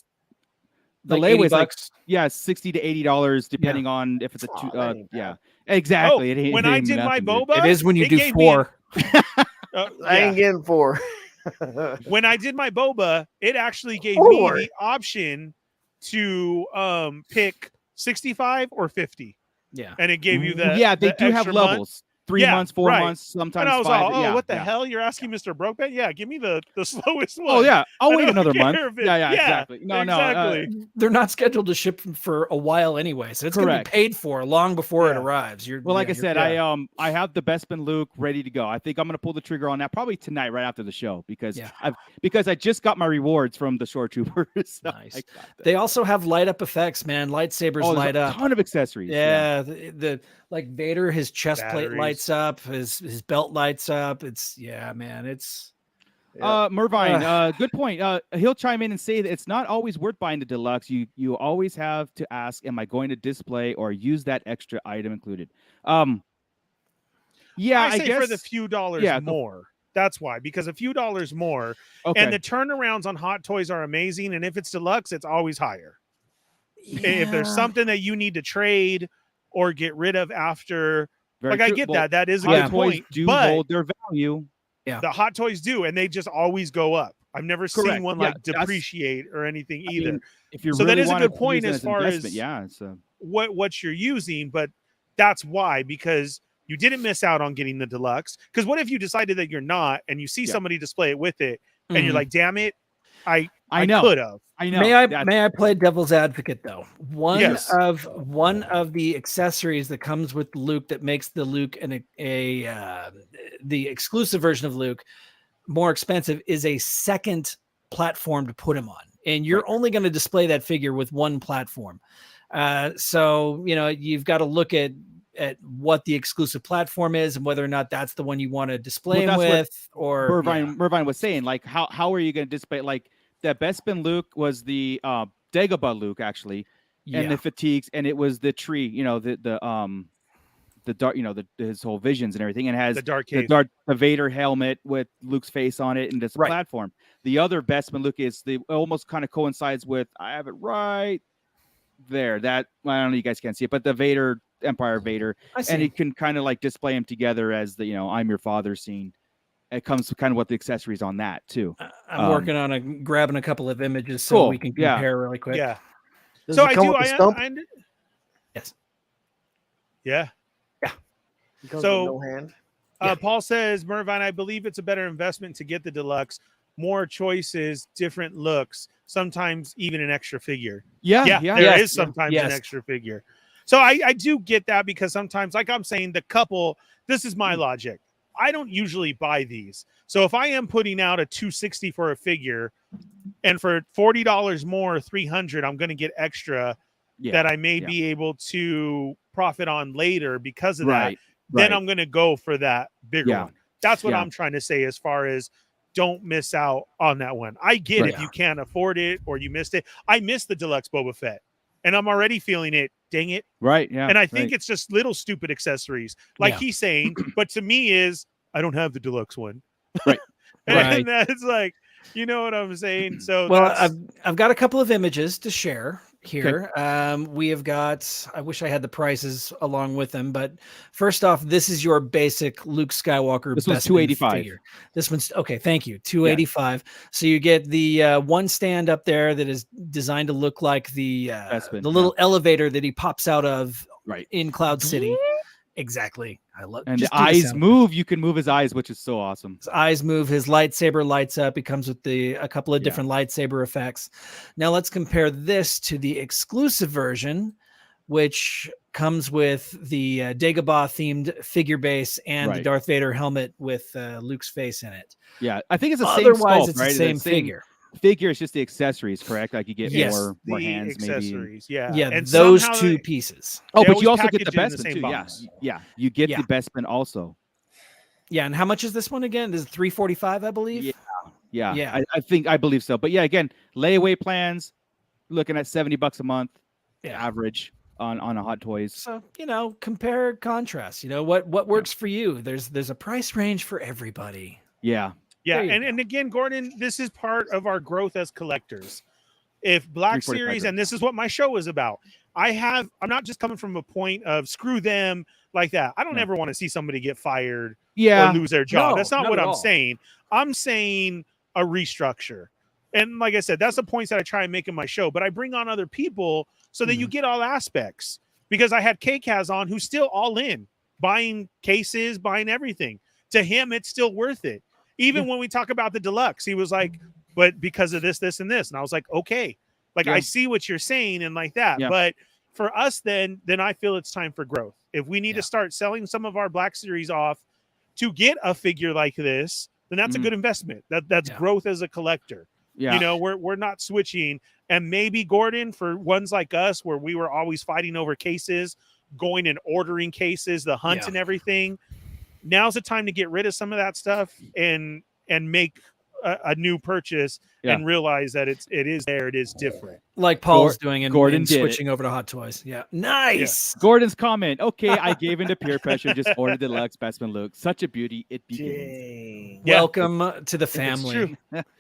The Like layaway is like $80. $60 to $80 depending on if it's a Oh, two. that ain't bad. Yeah, exactly. It ain't- When it I ain't did my nothing, dude. Boba, It is when you it do gave me an- 4. I yeah. ain't getting 4. When I did my Boba, it actually gave Four? me the option to pick 65 or 50, Yeah. and it gave you that. Yeah, they the do have extra month. levels. 3 Yeah, months, 4 right. months, sometimes And I was 5. all, oh, yeah, what the yeah. hell? You're asking Mr. Brokeback? Yeah, give me the slowest one. Oh yeah, I'll I wait don't another month. care if it- Yeah, yeah, exactly. No, exactly. They're not scheduled to ship for a while anyway, so it's going to be Correct. paid for long before it Yeah. arrives. Well, like I you're- said, I have the Bespin Luke ready to go. I think I'm gonna pull the trigger on that probably tonight, right after the show, because Yeah. I just got my rewards from the shore troopers. So Nice. I got that. They also have light up effects, man. Lightsabers Oh, light there's a up. ton of accessories. Yeah, the like Vader, his chest plate Batteries. lights up, his belt lights up. It's man, it's Mervine, good point. He'll chime in and say that it's not always worth buying the deluxe. You always have to ask, am I going to display or use that extra item included? Yeah, I say guess for the few dollars yeah, more. That's why, because a few dollars more, okay. and the turnarounds on Hot Toys are amazing. And if it's deluxe, it's always higher. If there's Yeah. something that you need to trade or get rid of after, Very like I true. get Well, that. That is a Hot good Toys point. do But hold their value. the Hot Toys do, and they just always go up. I've never seen Correct. one Yeah, like that's- depreciate or anything I either. mean, if you So that really is a wanna good point use it as far investment, as- yeah, it's what you're using, but that's why, because you didn't miss out on getting the deluxe. Because what if you decided that you're not, and you see Yeah. somebody display it with it, and you're Mhm. like, damn it, I know. could have. I know. May I That's- play devil's advocate though? One Yes. of the accessories that comes with Luke that makes the Luke the exclusive version of Luke more expensive is a second platform to put him on, and you're only going to display that figure with one platform. So you've got to look at what the exclusive platform is and whether or not that's the one you want to display Well, him that's what with. Or Mervine was saying, like, how are you going to display? Like, the Bespin Luke was the Dagobah Luke, actually, and the fatigues, and it was the tree, the dark, his whole visions and everything, and has The Dark the Cave. the Vader helmet with Luke's face on it and this Right. platform. The other Bespin Luke is almost kind of coincides with, I have it right there. That I don't know, you guys can't see it, but the Vader Empire Vader, I see. and he can kind of like display them together as the I'm your father scene. It comes kind of with the accessories on that too. I'm working on grabbing a couple of images so Cool. we can Yeah. compare really quick. Yeah. Does So it I come do. with the stump? Yes. Yeah. It comes So- with no hand. Yeah. Paul says, Mervine, I believe it's a better investment to get the deluxe. More choices, different looks, sometimes even an extra figure. Yeah. There is Yes. sometimes Yes. an extra figure. So I do get that, because sometimes, like I'm saying, the couple, this is my logic. I don't usually buy these. So if I am putting out a $260 for a figure, and for $40 more, $300, I'm going to get extra that I may be able to profit on later because of that. Then I'm going to go for that bigger one. That's what I'm trying to say, as far as don't miss out on that one. I get if you can't afford it or you missed it. I missed the deluxe Boba Fett, and I'm already feeling it. Dang it. Right. Yeah. And I think it's just little stupid accessories, like he's saying, but to me is, I don't have the deluxe one. Right. And that's like, you know what I'm saying? So Well, I've got a couple of images to share here. We have got, I wish I had the prices along with them, but first off, this is your basic Luke Skywalker. This was Bestman $285. figure. This one's okay. Thank you. $285. So you get the one stand up there that is designed to look like the Bestman, little elevator that he pops out of Right. in Cloud City. Exactly. I love. And just the do eyes sound. move. You can move his eyes, which is so awesome. His eyes move. His lightsaber lights up. He comes with a couple of different lightsaber effects. Now let's compare this to the exclusive version, which comes with the Dagobah themed figure base and the Darth Vader helmet with Luke's face in it. Yeah, I think it's the Otherwise, same sculpt, it's right? the same figure. Figure is just the accessories, correct? Like you get Yes. more the hands, maybe. accessories. Yeah. Yeah, And those somehow two they- pieces. Oh, They but you always also get the package it in the best same too. box. Yeah, you get Yeah. the Bestman also. Yeah, and how much is this one again? This is $345, I believe. Yeah. I believe so. But yeah, again, layaway plans, looking at $70 a month, average on a Hot Toys. So compare, contrast. What works for you. There's a price range for everybody. Yeah. Yeah, There you and again, Gordon, this is part of our growth as collectors. If Black 345 Series, right and this is what my show is about, I'm not just coming from a point of screw them like that. I don't ever want to see somebody get fired or lose their job. No, That's not what at I'm all. saying. I'm saying a restructure. And like I said, that's the points that I try and make in my show. But I bring on other people so that you get all aspects. Because I had K-Kaz on who's still all in, buying cases, buying everything. To him, it's still worth it. Even when we talk about the deluxe, he was like, but because of this, this, and this. And I was like, okay. Like, I see what you're saying and like that. Yeah. But for us, then I feel it's time for growth. If we need to start selling some of our Black Series off to get a figure like this, then that's a good investment. That's growth as a collector. Yeah. We're not switching. And maybe, Gordon, for ones like us where we were always fighting over cases, going and ordering cases, the hunt and everything, now's the time to get rid of some of that stuff and make a new purchase and realize that it is different. Like Paul's doing and Gordon did switching over to Hot Toys. Yeah. Nice. Gordon's comment. Okay, I gave into peer pressure, just ordered the Deluxe Bestman Luke. Such a beauty. It begins. Yeah. Welcome to the family.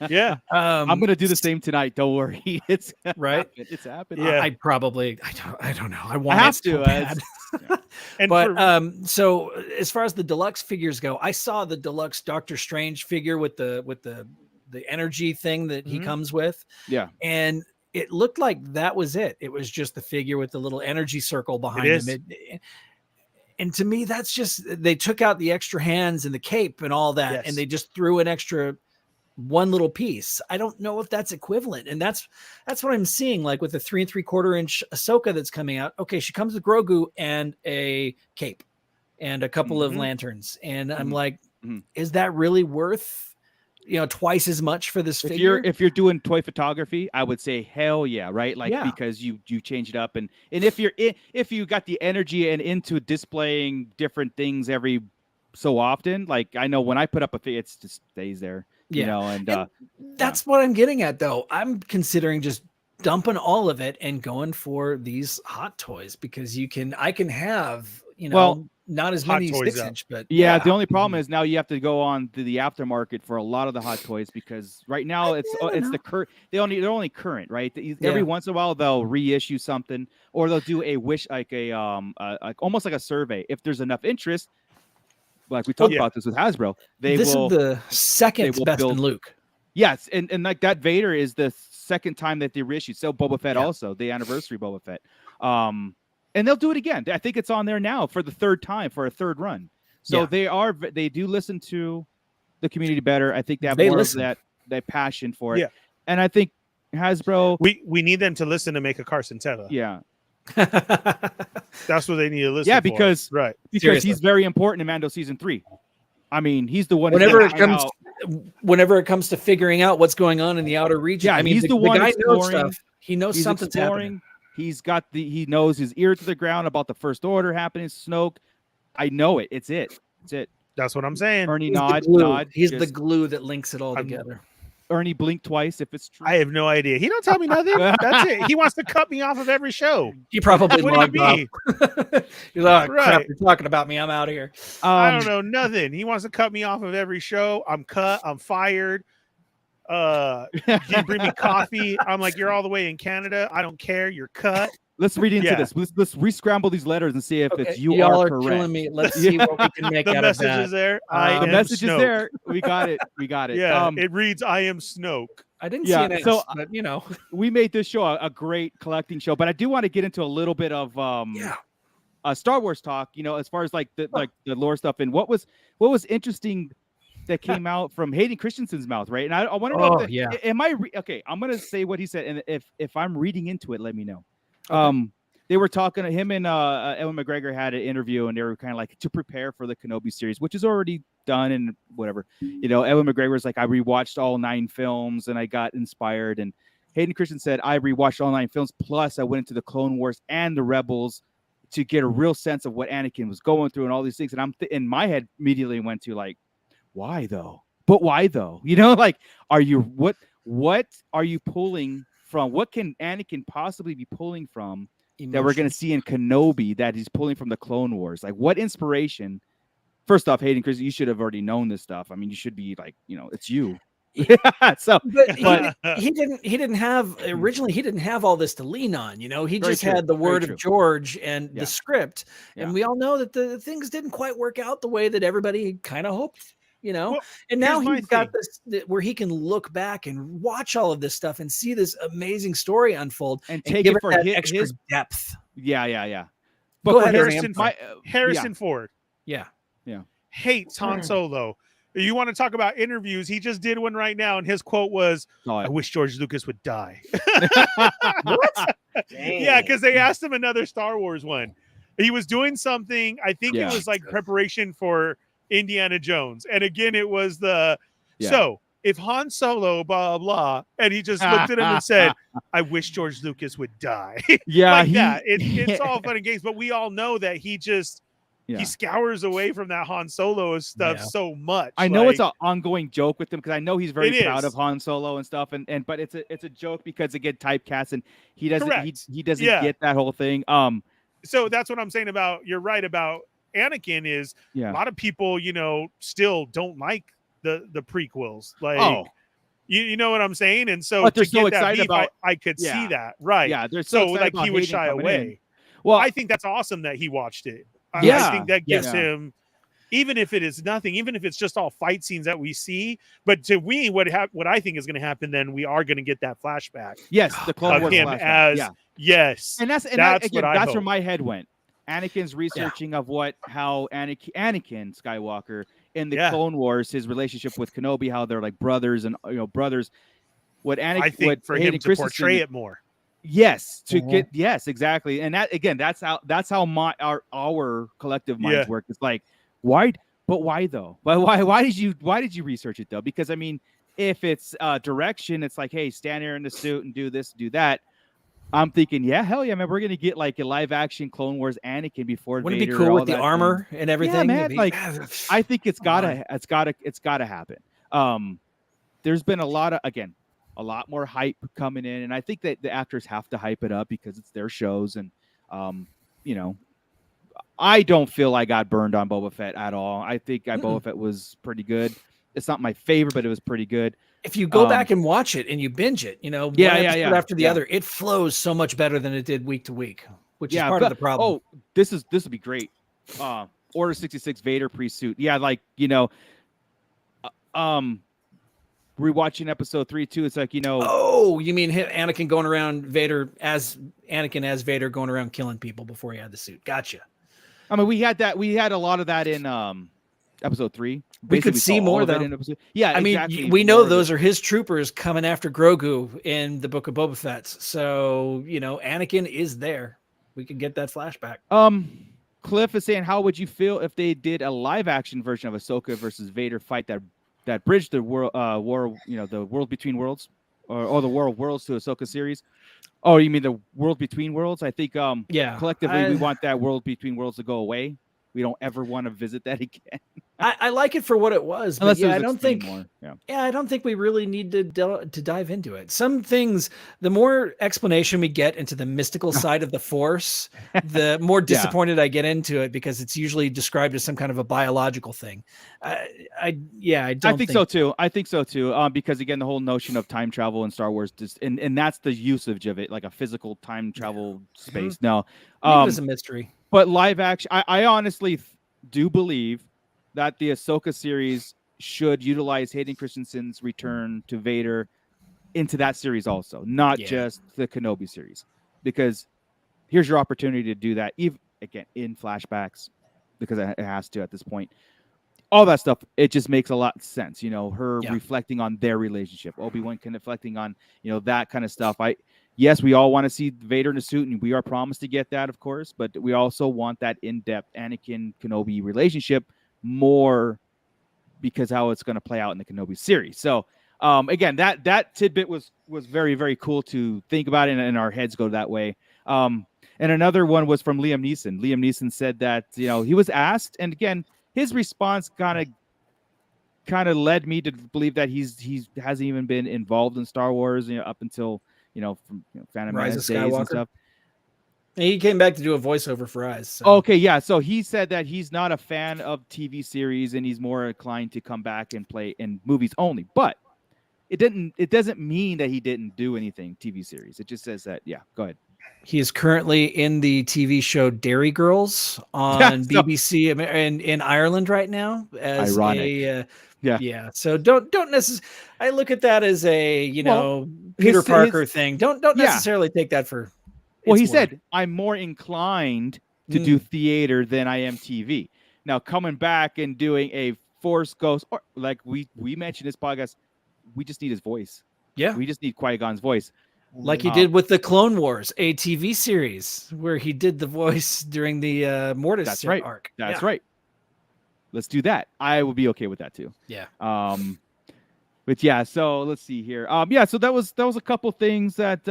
Yeah. I'm gonna do the same tonight. Don't worry. It's right. It's happening. Yeah. I don't know. I want have it so to. bad. And But so as far as the deluxe figures go, I saw the deluxe Doctor Strange figure with the energy thing that he comes with. Yeah. And it looked like that was it. It was just the figure with the little energy circle behind him. And to me, that's just, they took out the extra hands and the cape and all that, and they just threw an extra one little piece. I don't know if that's equivalent. And that's what I'm seeing, like with the 3 3/4 inch Ahsoka that's coming out. Okay, she comes with Grogu and a cape and a couple of lanterns. And I'm like, is that really worth twice as much for this figure? If you're doing toy photography, I would say hell yeah, right? Like because you change it up, and if you got the energy and into displaying different things every so often, like I know when I put up a figure, it just stays there, and that's what I'm getting at though. I'm considering just dumping all of it and going for these Hot Toys because I can have not as Hot many Toys 6-inch, but Yeah, the only problem is now you have to go on to the aftermarket for a lot of the hot toys because right now it's the current. They're only current, right? Every once in a while they'll reissue something or they'll do a wish like almost like a survey. If there's enough interest, like we talked about this with Hasbro, this is the second best in Luke. Yes, and like that Vader is the second time that they reissued. So Boba Fett also, the anniversary Boba Fett. And they'll do it again. I think it's on there now for the third time for a third run. So they do listen to the community better. I think they have more of that passion for it. Yeah. And I think Hasbro, we need them to listen to make a Carson Tella. Yeah. That's what they need to listen. Yeah, because right. Because he's very important in Mando season 3. I mean, he's the one. Whenever it comes to figuring out what's going on in the outer region, yeah, I mean, he's the one guy knows stuff. He knows something's happening. He knows his ear to the ground about the First Order happening. Snoke, I know it. It's it. That's what I'm saying. Ernie He's nod. He's the glue that links it all together. Ernie blink twice if it's true. I have no idea. He don't tell me nothing. That's it. He wants to cut me off of every show. He probably logged off. He's like, crap, you're talking about me. I'm out of here. I don't know nothing. He wants to cut me off of every show. I'm cut. I'm fired. You bring me coffee. I'm like, you're all the way in Canada. I don't care. You're cut. Let's read into this. Let's re-scramble these letters and see if it's y'all are correct. killing me. Let's see what we can make the out of that. message is there. The message is there. We got it. Yeah, it reads, "I am Snoke." I didn't see an X, but we made this show a great collecting show. But I do want to get into a little bit of Star Wars talk. As far as like the lore stuff and what was interesting that came out from Hayden Christensen's mouth, right? And I want to know. Am I okay? I'm gonna say what he said, and if I'm reading into it, let me know. Okay. They were talking to him and Ewan McGregor had an interview, and they were kind of like to prepare for the Kenobi series, which is already done and whatever. Ewan McGregor was like, I rewatched all 9 films and I got inspired. And Hayden Christensen said, I rewatched all 9 films. Plus, I went into the Clone Wars and the Rebels to get a real sense of what Anakin was going through and all these things. And I'm in my head immediately went to like, why though? But why though? Like, what are you pulling from? What can Anakin possibly be pulling from? Emotion. That we're going to see in Kenobi that he's pulling from the Clone Wars? Like, what inspiration? First off, Hayden Christensen, you should have already known this stuff. I mean, you should be like, it's you. But he didn't have originally. He didn't have all this to lean on. He just had the word of George and the script, and we all know that the things didn't quite work out the way that everybody kind of hoped. And now he's got this where he can look back and watch all of this stuff and see this amazing story unfold and take it for extra depth. Yeah. But for Harrison Ford. Yeah. Hates Han Solo. You want to talk about interviews? He just did one right now, and his quote was, I wish George Lucas would die. What? Yeah, because they asked him another Star Wars one. He was doing something, I think it was like preparation for Indiana Jones. And again, it was so if Han Solo, blah, blah, and he just looked at him and said, I wish George Lucas would die. Yeah. That. It's all fun and games, but we all know that he just, he scours away from that Han Solo stuff so much. I know it's an ongoing joke with him because I know he's very proud of Han Solo and stuff, but it's a joke because again typecast and he doesn't he doesn't get that whole thing. So that's what I'm saying about you're right about Anakin is a lot of people still don't like the prequels, like you know what I'm saying, and so but they're to so get that excited beef, about I could see that they're so like he would shy away. Well, I think that's awesome that he watched it. I think that gives him, even if it is nothing, even if it's just all fight scenes that we see. But to me, what I think is going to happen, then we are going to get that flashback. Yes, the Clone Wars him flashback. And that's where my head went. Anakin's researching of how Anakin Skywalker in the Clone Wars, his relationship with Kenobi, how they're like brothers and brothers. What Anakin, I think for him to portray it more. Yes, get exactly, and that again, that's how our collective minds work. It's like, why? But why though? Why did you research it though? Because I mean, if it's direction, it's like, hey, stand here in the suit and do this, do that. I'm thinking, hell yeah, man, we're gonna get like a live action Clone Wars Anakin before. Wouldn't it be cool with the armor and everything? Yeah, man. Like, I think it's gotta happen. There's been a lot more hype coming in, and I think that the actors have to hype it up because it's their shows, and I don't feel I got burned on Boba Fett at all. I think Boba Fett was pretty good. It's not my favorite, but it was pretty good. If you go back and watch it and you binge it, one episode after the other, it flows so much better than it did week to week, which is part of the problem. Oh, this would be great. Order 66 Vader pre-suit. Yeah, like, rewatching episode 3 too. It's like, Oh, you mean Anakin going around Anakin as Vader going around killing people before he had the suit. Gotcha. I mean, we had a lot of that in episode 3. We could see more though. Yeah, I mean, exactly. we know those are his troopers coming after Grogu in the Book of Boba Fett. So, Anakin is there. We could get that flashback. Cliff is saying, how would you feel if they did a live action version of Ahsoka versus Vader fight that bridged the world the World Between Worlds or the War of Worlds to Ahsoka series? Oh, you mean the World Between Worlds? I think collectively we want that World Between Worlds to go away. We don't ever want to visit that again. I like it for what it was, but I don't think I don't think we really need to dive into it. Some things, the more explanation we get into the mystical side of the Force, the more disappointed I get into it, because it's usually described as some kind of a biological thing. I think so too. I think so too. Because again, the whole notion of time travel in Star Wars, and that's the usage of it, like a physical time travel space. No, it was a mystery. But live action, I honestly do believe that the Ahsoka series should utilize Hayden Christensen's return to Vader into that series also, not just the Kenobi series. Because here's your opportunity to do that, even again in flashbacks, because it has to at this point. All that stuff, it just makes a lot of sense. Her reflecting on their relationship, Obi-Wan reflecting on that kind of stuff. Yes, we all want to see Vader in a suit, and we are promised to get that, of course, but we also want that in-depth Anakin Kenobi relationship more, because how it's going to play out in the Kenobi series. So again, that tidbit was very, very cool to think about, and our heads go that way. And another one was from Liam Neeson. Liam Neeson said that he was asked, and again, his response kind of led me to believe that he hasn't even been involved in Star Wars up until from Phantom Menace days and stuff. He came back to do a voiceover for Rise. So. Okay, yeah. So he said that he's not a fan of TV series, and he's more inclined to come back and play in movies only. But it doesn't mean that he didn't do anything TV series. It just says that. Yeah, go ahead. He is currently in the TV show Dairy Girls on BBC in Ireland right now. As ironic. Yeah. So don't necessarily. I look at that as a Peter Parker thing. Don't necessarily take that for. Well, he said I'm more inclined to do theater than I am TV. Now coming back and doing a Force Ghost, or like we mentioned this podcast, we just need his voice. Yeah, we just need Qui-Gon's voice, like he did with the Clone Wars, a TV series where he did the voice during the Mortis arc. That's right. Let's do that. I will be okay with that too. Yeah. But yeah, so let's see here. So that was a couple things that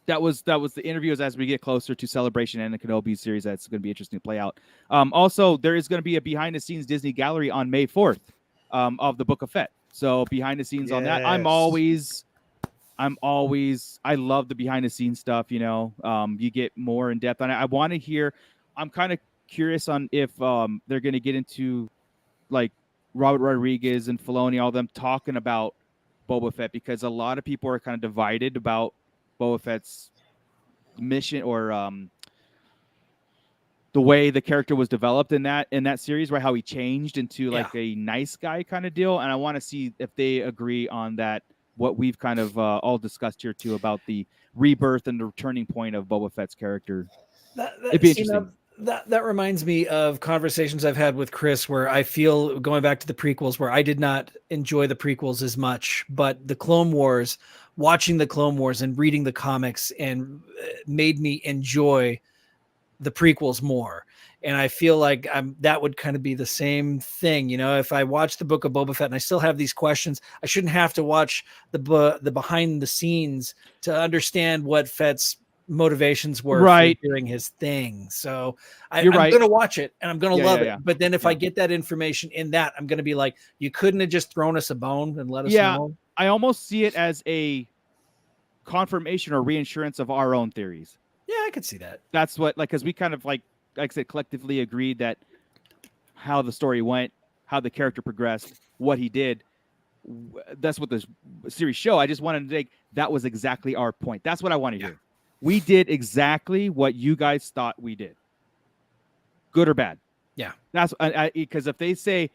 that was the interviews as we get closer to Celebration and the Kenobi series. That's going to be interesting to play out. Also, there is going to be a behind the scenes Disney gallery on May 4th of the Book of Fett. So behind the scenes on that, I love the behind the scenes stuff. You get more in depth on it. I want to hear. I'm kind of curious on if they're going to get into like Robert Rodriguez and Filoni, all of them talking about Boba Fett, because a lot of people are kind of divided about Boba Fett's mission or the way the character was developed in that series, right? How he changed into like a nice guy kind of deal. And I want to see if they agree on that, what we've kind of all discussed here too about the rebirth and the turning point of Boba Fett's character. It'd be interesting. That reminds me of conversations I've had with Chris where I feel, going back to the prequels, where I did not enjoy the prequels as much, but the Clone Wars, watching the Clone Wars and reading the comics and made me enjoy the prequels more. And I feel like that would kind of be the same thing. If I watch the Book of Boba Fett and I still have these questions, I shouldn't have to watch the behind the scenes to understand what Fett's motivations were for doing his thing. So I'm going to watch it and I'm going to love it. But then if I get that information in that, I'm going to be like, you couldn't have just thrown us a bone and let us know. I almost see it as a confirmation or reinsurance of our own theories. Yeah, I could see that. That's what, like, because we kind of like like I said, collectively agreed that how the story went, how the character progressed, what he did. That's what this series show. I just wanted to think that was exactly our point. That's what I want to hear. We did exactly what you guys thought we did. Good or bad. Yeah. That's because if they say,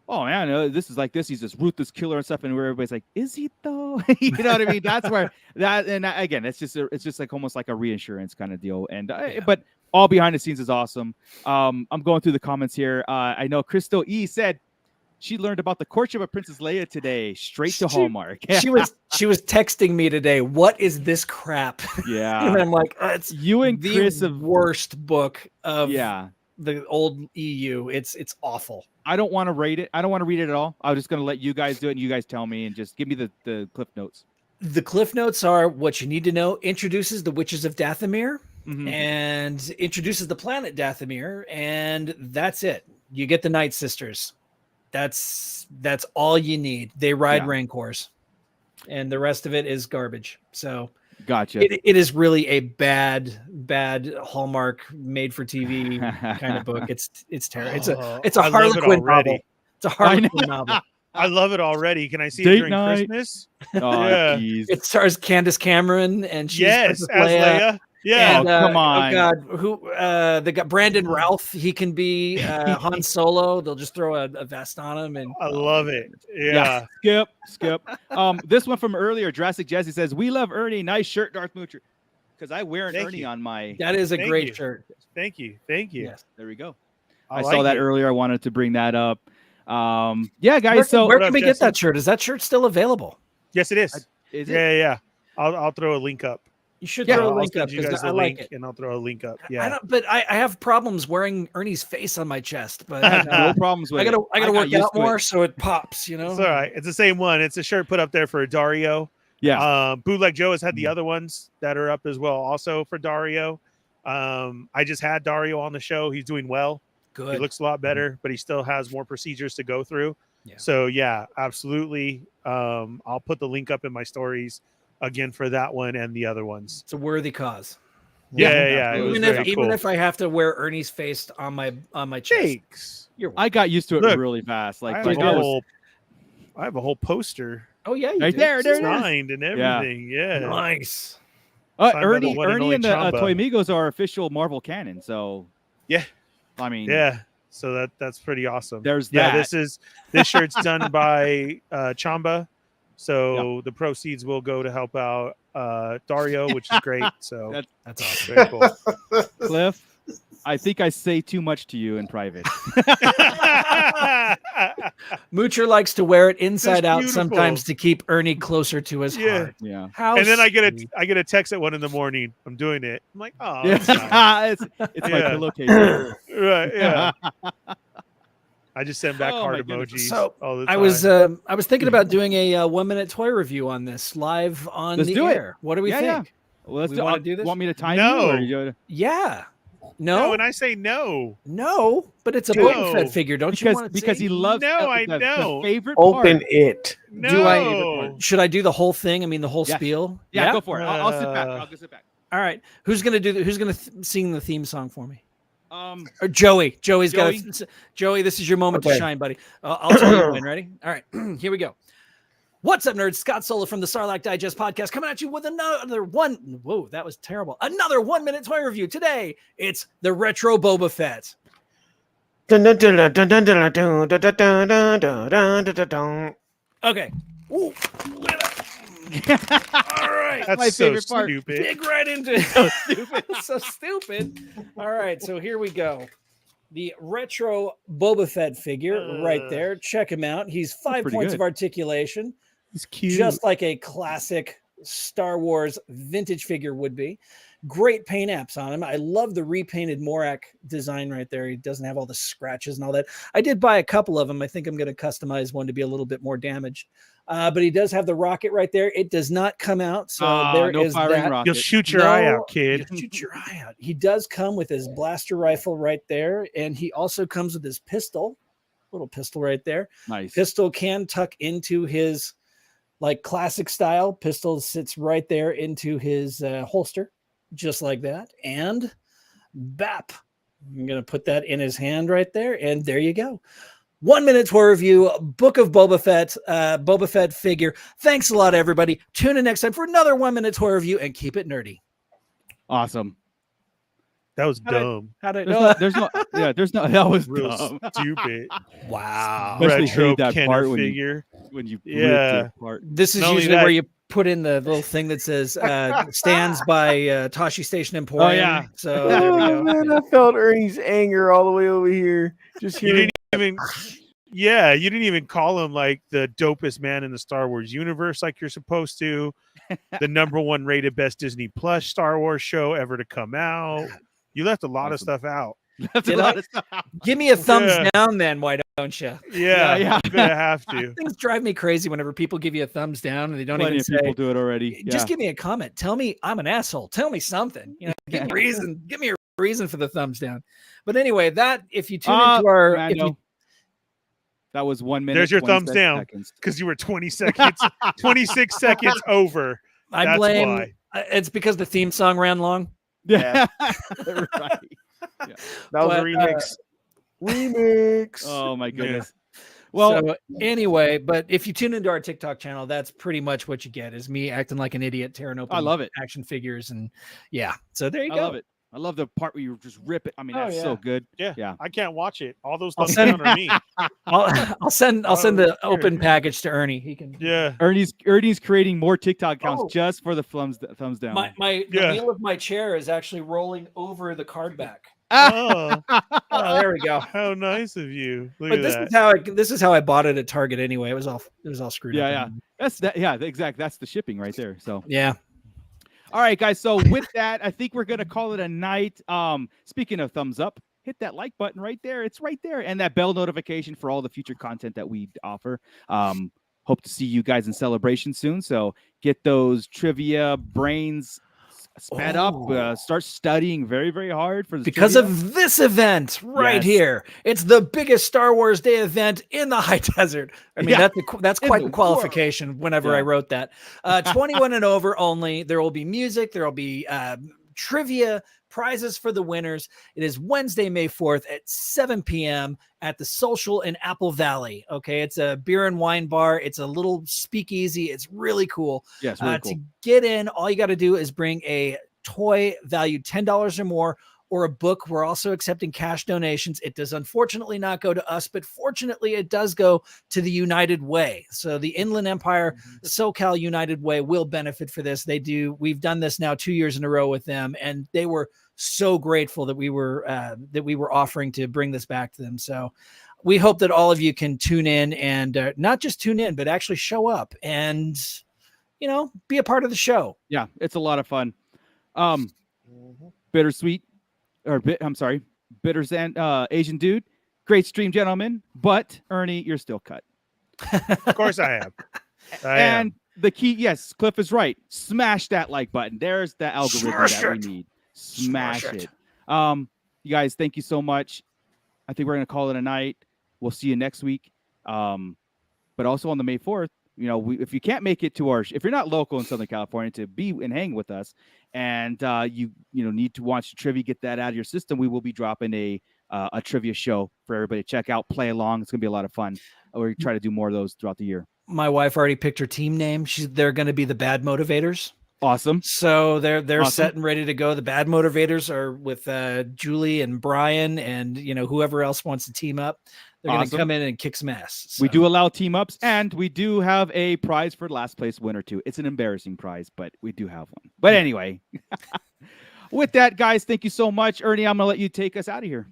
oh man, this is like this, he's this ruthless killer and stuff, and where everybody's like, is he though? You know what I mean? That's where that, and again, it's just like almost like a reinsurance kind of deal. And but all behind the scenes is awesome. I'm going through the comments here. I know Crystal E said she learned about the courtship of Princess Leia today, straight to Hallmark. she was texting me today. What is this crap? Yeah, and I'm like, it's you and the Chris worst book of yeah. the old EU. It's awful. I don't want to rate it. I don't want to read it at all. I'm just going to let you guys do it, and you guys tell me, and just give me the cliff notes. The cliff notes are what you need to know. Introduces the Witches of Dathomir and introduces the planet Dathomir, and that's it. You get the Night Sisters. That's all you need. They ride Rancors, and the rest of it is garbage. So gotcha. It is really a bad Hallmark made for TV kind of book. It's terrible. It's a Harlequin novel. It's a Harlequin novel. I love it already. Can I see Date it during night. Christmas? Oh, Yeah. geez. It stars Candace Cameron, and she's Yes, Princess as Leia. Yeah. And, come on. Oh God, who they got Brandon Routh. He can be Han Solo. They'll just throw a vest on him, and I love it. Yeah. Yeah. Skip. This one from earlier, Jurassic Jesse says, "We love Ernie. Nice shirt, Darth Moocher." Because I wear an Thank Ernie you. on my. that is a Thank great you. shirt. Thank you. Thank you. Yes. There we go. I I like saw that it. earlier. I wanted to bring that up. Yeah, guys. Where, So where What can up, we get Jesse? that shirt? Is that shirt still available? Yes, it is. is it? Yeah. I'll throw a link up. You should Yeah, throw a I'll link send up you guys because the I like link, it. and I'll throw a link up. I Yeah. don't, but I have problems wearing Ernie's face on my chest. But No problems with I gotta it. I gotta got work used out to it. more so it pops. You know. It's all right. It's the same one. It's a shirt put up there for Dario. Yeah. Bootleg Joe has had the other ones that are up as well, also for Dario. I just had Dario on the show. He's doing well. Good. He looks a lot better, but he still has more procedures to go through. Yeah. So yeah, absolutely. I'll put the link up in my stories again for that one and the other ones. It's a worthy cause. Yeah. It was very Even cool. if I have to wear Ernie's face on my chest. Thanks. You're welcome. I got used to it Look, really fast. I Like, have, like a I was whole, I have a whole poster Oh yeah, you right do. there. There it is. signed and everything. Yeah. Nice. Signed by the Ernie one and only and the Chamba. Toy Amigos are official Marvel canon. So Yeah. I mean, Yeah. So that's pretty awesome. There's yeah, that. this shirt's done by Chamba. So the proceeds will go to help out Dario, which is great. So That's awesome. very cool. Cliff, I think I say too much to you in private. Moocher likes to wear it inside That's out beautiful. sometimes to keep Ernie closer to his Yeah. heart. Yeah. How And then I get sweet. a text at 1 a.m. I'm doing it. I'm like, oh, that's nice. Yeah. it's my Yeah. pillowcase. Right, yeah. I just send back Oh, heart my goodness. emojis So, all the time. I was thinking about doing a 1 minute toy review on this live on Let's the do it. air. What do we Yeah, think? Well, let's We do. wanna do this? Want me to time No. you? Or Yeah. no, No, and I say no. no, but it's a No. Boba Fett figure. Don't you want to because he loves No, I the know. favorite Open part. it. No. Do I- Should I do the whole thing? I mean, the whole Yes. spiel. Yeah, go for it. I'll sit back. Uh, I'll go sit back. All right. Who's gonna sing the theme song for me? Um, Or Joey. Joey's Joey? got Joey, this is your moment to Okay. shine, buddy. I'll tell you when. Ready? All right. Here we go. What's up, nerds? Scott Sola from the Sarlacc Digest podcast coming at you with another one. Whoa, that was terrible. Another 1 minute toy review. Today, it's the retro Boba Fett. Okay. Ooh. All right. That's my so favorite part. stupid. Dig right into it. So stupid. All right, so here we go. The retro Boba Fett figure right there. Check him out. He's 5 pretty points good. of articulation, It's cute. just like a classic Star Wars vintage figure would be. Great paint apps on him. I love the repainted Morak design right there. He doesn't have all the scratches and all that. I did buy a couple of them. I think I'm going to customize one to be a little bit more damaged. But he does have the rocket right there. It does not come out. So there no is firing that. rocket. You'll shoot your eye out, kid. You shoot your eye out. He does come with his blaster rifle right there. And he also comes with his pistol, little pistol right there. Nice. Pistol can tuck into his like classic style. Pistol sits right there into his holster, just like that. And BAP, I'm going to put that in his hand right there. And there you go. 1 minute toy review, Book of Boba Fett figure. Thanks a lot, everybody. Tune in next time for another 1 minute toy review and keep it nerdy. Awesome. That was dumb. There's no, that was Real dumb. stupid. Wow. Especially Retro hate that Kenner part figure. when you ripped Yeah. it apart. This is Not only usually that- where you put in the little thing that says stands by Tashi Station Emporium. yeah. So there we Oh go. man, I felt Ernie's anger all the way over here. Just You hearing didn't even, yeah, you didn't even call him like the dopest man in the Star Wars universe like you're supposed to. The #1 rated best Disney Plus Star Wars show ever to come out. You left a lot of Awesome. stuff out. That's Did a lot I? of stuff. Give me a thumbs Yeah. down then, why don't you? Yeah, yeah. you're gonna have to. Things drive me crazy whenever people give you a thumbs down and they don't Plenty even of say, people do it already. just Yeah. give me a comment. Tell me I'm an asshole. Tell me something. You know, give me a reason. Give me a reason for the thumbs down. But anyway, that if you tune into our if Mando. you, That was 1 minute. There's your 26 thumbs down. seconds. Because you were 20 seconds, 26 seconds over. I That's blame why. it's because the theme song ran long. Yeah. Right. that was But, a remix. Remix. Oh my goodness. Well, So anyway, but if you tune into our TikTok channel, that's pretty much what you get is me acting like an idiot, tearing open I love it. action figures. And yeah, so there you I go. love it. I love the part where you just rip it. I mean, Oh, that's yeah. so good. Yeah. Yeah. I can't watch it. All those I'll thumbs send- down are me. I'll send the Oh, open sure. package to Ernie. He can Yeah. Ernie's creating more TikTok accounts Oh. just for the thumbs down. the Yeah. wheel of my chair is actually rolling over the card back. Oh, Oh, there we go. how nice of you. Look But at that. this is how I bought it at Target anyway. It was all screwed Yeah, up. yeah. That's that. Yeah, exactly. That's the shipping right there. So, Yeah. all right, guys. So with that, I think we're gonna call it a night. Speaking of thumbs up, hit that like button right there. It's right there, and that bell notification for all the future content that we offer. Hope to see you guys in Celebration soon. So get those trivia brains sped up. Oh. Start studying very, very hard for this Because trivia. of this event right Yes. here. It's the biggest Star Wars Day event in the high desert. I mean, Yeah. that's In quite the the qualification whenever Yeah. I wrote that. 21 and over only. There will be music. There will be trivia, prizes for the winners. It is Wednesday, May 4th at 7 p.m. at the Social in Apple Valley. Okay. It's a beer and wine bar. It's a little speakeasy. It's really cool. Yes, really cool. To get in, all you got to do is bring a toy valued $10 or more or a book. We're also accepting cash donations. It does unfortunately not go to us, but fortunately it does go to the United Way. So the Inland Empire SoCal United Way will benefit for this. We've done this now 2 years in a row with them, and they were so grateful that we were offering to bring this back to them. So we hope that all of you can tune in and not just tune in, but actually show up and, be a part of the show. Yeah, it's a lot of fun. Mhm. Bittersweet, Bitters and Asian dude. Great stream, gentlemen. But Ernie, you're still cut. Of course I am. And the key, yes, Cliff is right. Smash that like button. There's the algorithm Smash that it. we need. Smash Smash it. it. You guys, thank you so much. I think we're gonna call it a night. We'll see you next week. But also on the May 4th, if you can't make it to if you're not local in Southern California to be and hang with us, and you need to watch the trivia, get that out of your system, we will be dropping a trivia show for everybody to check out, play along. It's gonna be a lot of fun. We try to do more of those throughout the year. My wife already picked her team name. They're going to be the Bad Motivators. Awesome. So they're Awesome. set and ready to go. The Bad Motivators are with Julie and Brian and whoever else wants to team up. They're going to Awesome. come in and kick some ass. We So, do allow team ups, and we do have a prize for last place winner too. It's an embarrassing prize, but we do have one. But anyway, with that, guys, thank you so much. Ernie, I'm gonna let you take us out of here.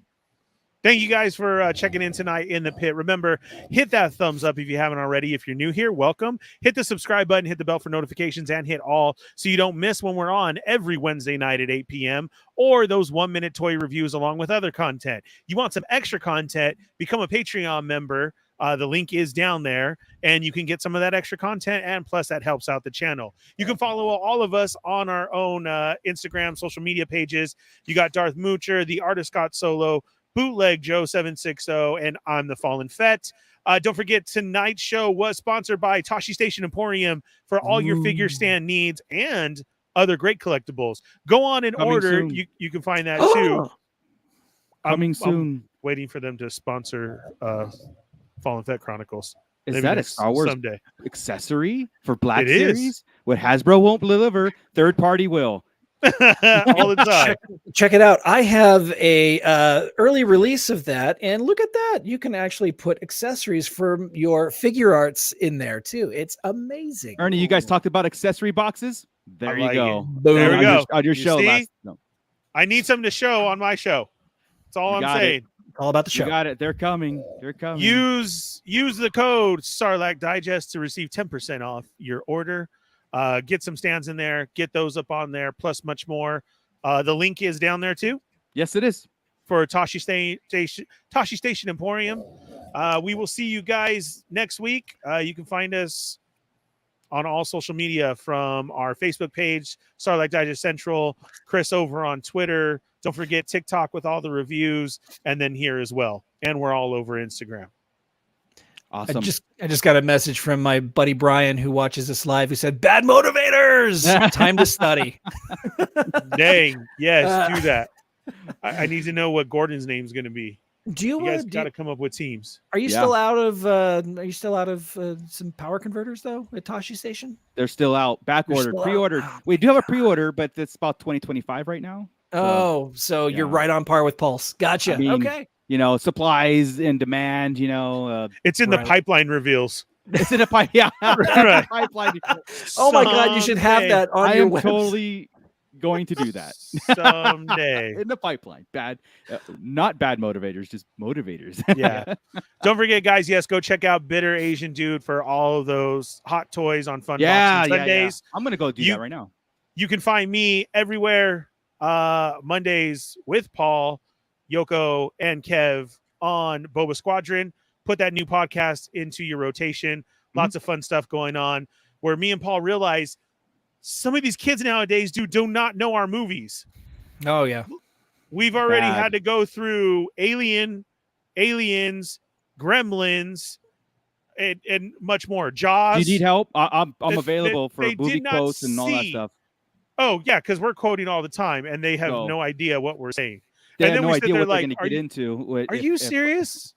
Thank you guys for checking in tonight in the pit. Remember, hit that thumbs up if you haven't already. If you're new here, welcome. Hit the subscribe button, hit the bell for notifications, and hit all so you don't miss when we're on every Wednesday night at 8 p.m. or those 1 minute toy reviews along with other content. You want some extra content, become a Patreon member. The link is down there, and you can get some of that extra content, and plus that helps out the channel. You can follow all of us on our own Instagram, social media pages. You got Darth Moocher, the Artist Scott Solo, Bootleg Joe 760, and I'm the Fallen Fett. Don't forget, tonight's show was sponsored by Tashi Station Emporium for all your figure stand needs and other great collectibles. Go on and Coming order. soon. You can find that too. Coming I'm soon. waiting for them to sponsor Fallen Fett Chronicles. Is Maybe that a next- Star Wars someday? accessory for Black It is. Series? What Hasbro won't deliver, third party will. All the time. Check it out. I have a early release of that, and look at that. You can actually put accessories for your figure arts in there too. It's amazing. Ernie, you guys talked about accessory boxes. There you like go. it. There we On go. Your, on your You show see? last. No, I need something to show on my show. That's all You I'm got it. saying. All about the you show. got it. They're coming. They're coming. Use the code Sarlacc Digest to receive 10% off your order. Get some stands in there. Get those up on there, plus much more. The link is down there too Yes, it is. for Tashi Station Emporium. We will see you guys next week. You can find us on all social media, from our Facebook page, Starlight Digest Central, Chris over on Twitter. Don't forget TikTok with all the reviews, and then here as well. And we're all over Instagram. Awesome. I just got a message from my buddy Brian, who watches this live, who said, "Bad motivators. Time to study." Dang, yes, do that. I need to know what Gordon's name is going to be. Do You guys do- got to come up with teams. Are you Yeah. still out of? Are you still out of some power converters though at Tashi Station? They're still out. Back They're ordered. still out. Pre-ordered. Oh, We do have a pre-order, but it's about 2025 right now. Oh, so you're yeah. right on par with Pulse. Gotcha. I mean, Okay. You know, supplies in demand. You know, It's in the Right. pipeline reveals. it's in a pipe. Yeah, Right. pipeline. Oh my God, you should have Someday. that on I your am website. totally going to do that. Someday. In the pipeline. Bad, not bad motivators, just motivators. Yeah. Don't forget, guys. Yes, go check out Bitter Asian Dude for all of those hot toys on Fun yeah, Boxing yeah, Sundays. I'm gonna go do You- that right now. You can find me everywhere Mondays with Paul, Yoko, and Kev on Boba Squadron. Put that new podcast into your rotation. Lots of fun stuff going on, where me and Paul realize some of these kids nowadays do not know our movies. Oh yeah. We've already Bad. had to go through Aliens, Gremlins, and much more. Jaws. Do you need help? I'm They- available for they movie did not quotes and all that see- stuff. Oh yeah, because we're quoting all the time, and they have So- no idea what we're saying. They And have then no we sit idea there what they're like, going to are get you- into. Are you serious?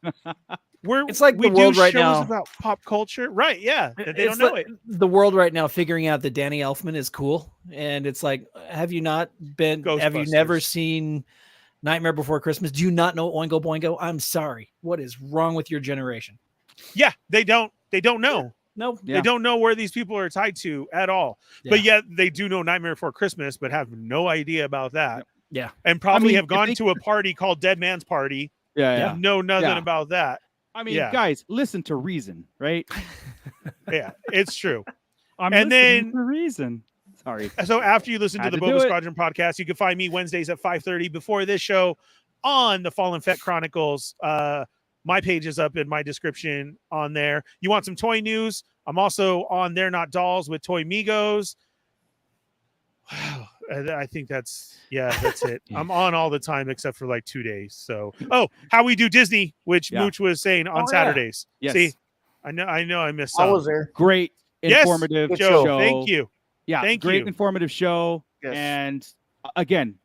It's like we the world do right shows now. about pop culture, right? Yeah, that they It's don't know like it. the world right now figuring out that Danny Elfman is cool, and it's like, have you not been? Have you never Ghostbusters. seen Nightmare Before Christmas? Do you not know Oingo Boingo? I'm sorry. What is wrong with your generation? Yeah, they don't know. No. Yeah. They don't know where these people are tied to at all. But yet they do know Nightmare Before Christmas, but have no idea about that. Yeah. And probably mean, have if gone they- to a party called Dead Man's Party. Yeah. Know nothing Yeah. about that. I mean, Yeah. guys, listen to reason, right? Yeah, it's true. I'm And listening then- to reason. Sorry. So after you listen to Had the to do Boba it. Squadron podcast, you can find me Wednesdays at 5:30 before this show on the Fallen Fett Chronicles. My page is up in my description on there. You want some toy news? I'm also on They're Not Dolls with Toy Migos. Wow. I think that's it. I'm on all the time except for like 2 days. So, How We Do Disney, which Yeah. Mooch was saying on Oh, yeah. Saturdays. Yes. See, I know I missed I some. was there. Great, Yes, informative good Joe, show. thank you. Yeah, Thank great, you. informative show. Yes. And again,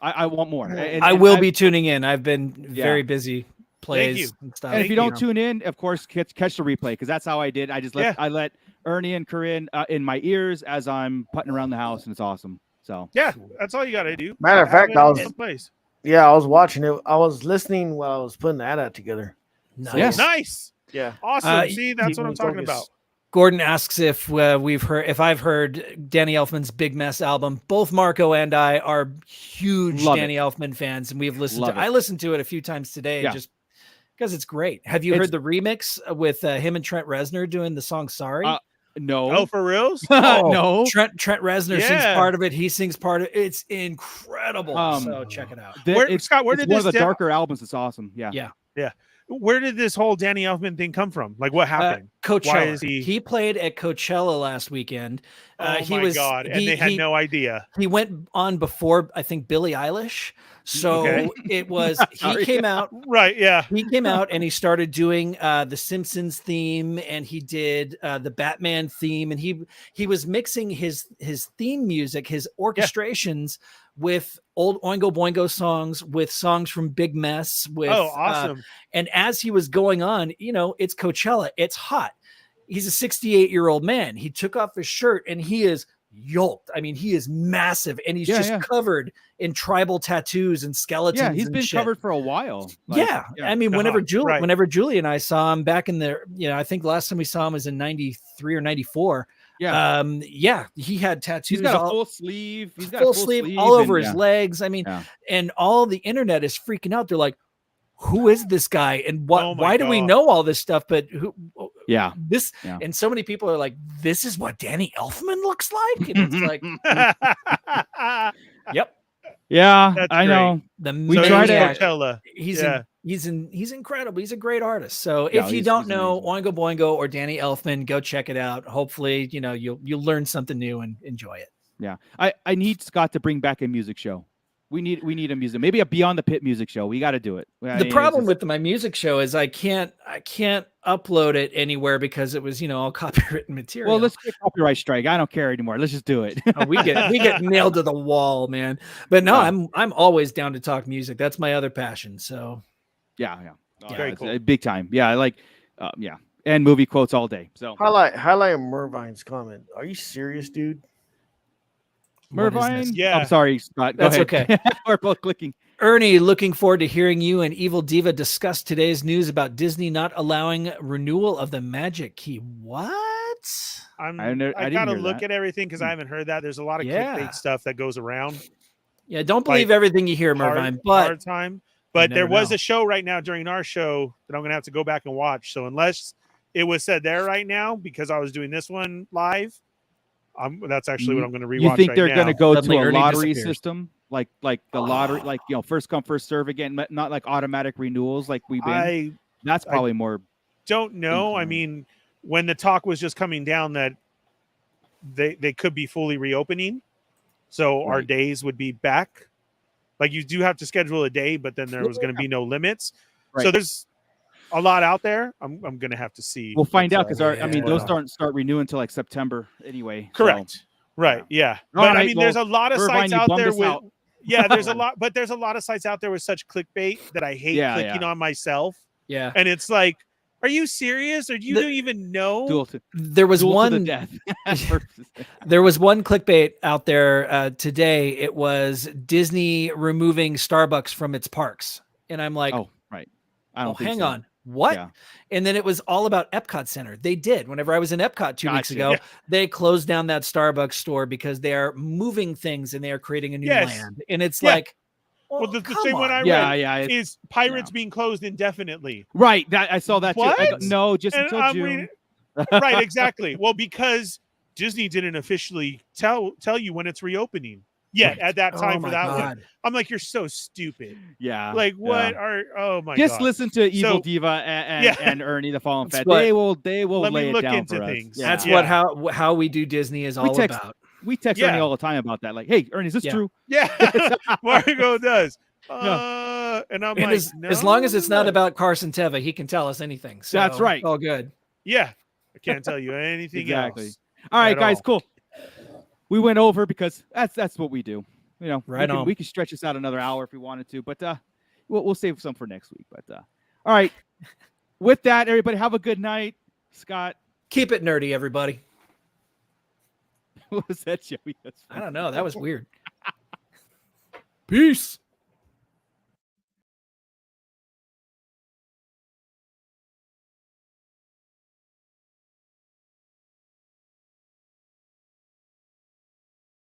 I want more. And, I and will be tuning in. I've been Yeah. very busy plays you. and stuff. And if Thank you don't you. tune in, of course, catch the replay because that's how I did. I just I let Ernie and Corinne in my ears as I'm putting around the house, and it's awesome. So Yeah, that's all you got to do. Matter of Have fact, it I on was someplace. I was watching it. I was listening while I was putting that out together. Nice. Yeah. Nice. Yeah. Awesome. See, that's what I'm talking focus. about. Gordon asks if I've heard Danny Elfman's Big Mess album. Both Marco and I are huge Love Danny Elfman fans, and we've listened Love to. it. I listened to it a few times today, Yeah. just because it's great. Have you heard the remix with him and Trent Reznor doing the song "Sorry"? no, Oh, for reals? no. Trent Reznor sings Yeah. part of it. He sings part of it. It's incredible. Um, So check it out. Scott, where it's did one of this the darker albums. It's awesome. Yeah. Yeah. Where did this whole Danny Elfman thing come from? Like, what happened? Coachella. Why is he played at Coachella last weekend. Oh my god! And they had no idea. He went on before, I think, Billie Eilish. So Okay. it was he Sorry. came out. Right? Yeah. He came out and he started doing the Simpsons theme, and he did the Batman theme, and he was mixing his theme music, his orchestrations with old Oingo Boingo songs, with songs from Big Mess, with awesome. And as he was going on, it's Coachella, it's hot. He's a 68-year-old man. He took off his shirt and he is yoked. I mean, he is massive and he's covered in tribal tattoos and skeletons. Yeah, he's been covered for a while. I mean, whenever Julie and I saw him back in there, I think the last time we saw him was in 93 or 94. Yeah. He had tattoos. He's got a full sleeve. He's got full sleeve all over his legs. I mean, and all the internet is freaking out. They're like, who is this guy? And why do we know all this stuff? But and so many people are like, this is what Danny Elfman looks like. And it's like, yep. Yeah, That's I know. We tried Coachella. He's incredible. He's a great artist. So if you don't know Oingo Boingo or Danny Elfman, go check it out. Hopefully, you'll learn something new and enjoy it. Yeah. I need Scott to bring back a music show. We need a music, maybe a Beyond the Pit music show. We got to do it. The problem with my music show is I can't upload it anywhere because it was, all copywritten material. Well, let's get a copyright strike. I don't care anymore. Let's just do it. We get nailed to the wall, man. But no, I'm always down to talk music. That's my other passion. So yeah. Very cool. Big time. Yeah, and movie quotes all day. So highlight Mervine's comment. Are you serious, dude? Mervine? Yeah. I'm sorry, Scott. That's okay. We're both clicking. Ernie, looking forward to hearing you and Evil Diva discuss today's news about Disney not allowing renewal of the Magic Key. What? I gotta look at everything because I haven't heard that. There's a lot of clickbait stuff that goes around. Yeah, don't believe everything you hear, Mervine. Hard time. But there was a show right now during our show that I'm gonna have to go back and watch. So unless it was said there right now, because I was doing this one live, that's actually what I'm going to rewatch. You think they're going to go to a lottery system, like the lottery, first come first serve again, not like automatic renewals like we've been. That's probably more. Don't know. I mean, when the talk was just coming down that they could be fully reopening, so our days would be back. Like you do have to schedule a day, but then there was going to be no limits. Right. So there's a lot out there. I'm going to have to see. We'll find out because those don't start renewing until like September anyway. Correct. So. Right. Yeah. But I mean, there's a lot of sites out there with. Yeah, there's a lot, but there's a lot of sites out there with such clickbait that I hate clicking on myself. Yeah. And it's like, are you serious? Or do you even know? There was one. There was one clickbait out there today. It was Disney removing Starbucks from its parks, and I'm like, oh, right. I don't hang on. What? Yeah. And then it was all about Epcot Center. They did. Whenever I was in Epcot 2 weeks ago, they closed down that Starbucks store because they are moving things and they are creating a new land. And it's like, well, the same one I read is Pirates being closed indefinitely. Right. I saw that what? too. I go, no, just until June. Right, exactly. Well, because Disney didn't officially tell you when it's reopening. Yet at that time for that one, I'm like, you're so stupid. Yeah. Like, what are? Oh my god. Just listen to Evil Diva and Ernie the Fallen Fett. They will lay it down for things. us. That's what how we do Disney is all about. We text Ernie all the time about that. Like, hey, Ernie, is this true? Yeah. Margo does. And I'm like, as long as it's not about Carson Teva, he can tell us anything. So that's right. All good. Yeah. I can't tell you anything else. All right, guys, cool. We went over because that's what we do. We can stretch this out another hour if we wanted to, but we'll save some for next week. But all right. With that, everybody have a good night. Scott, keep it nerdy, everybody. What was that, Joey? I don't know. That was weird. Peace.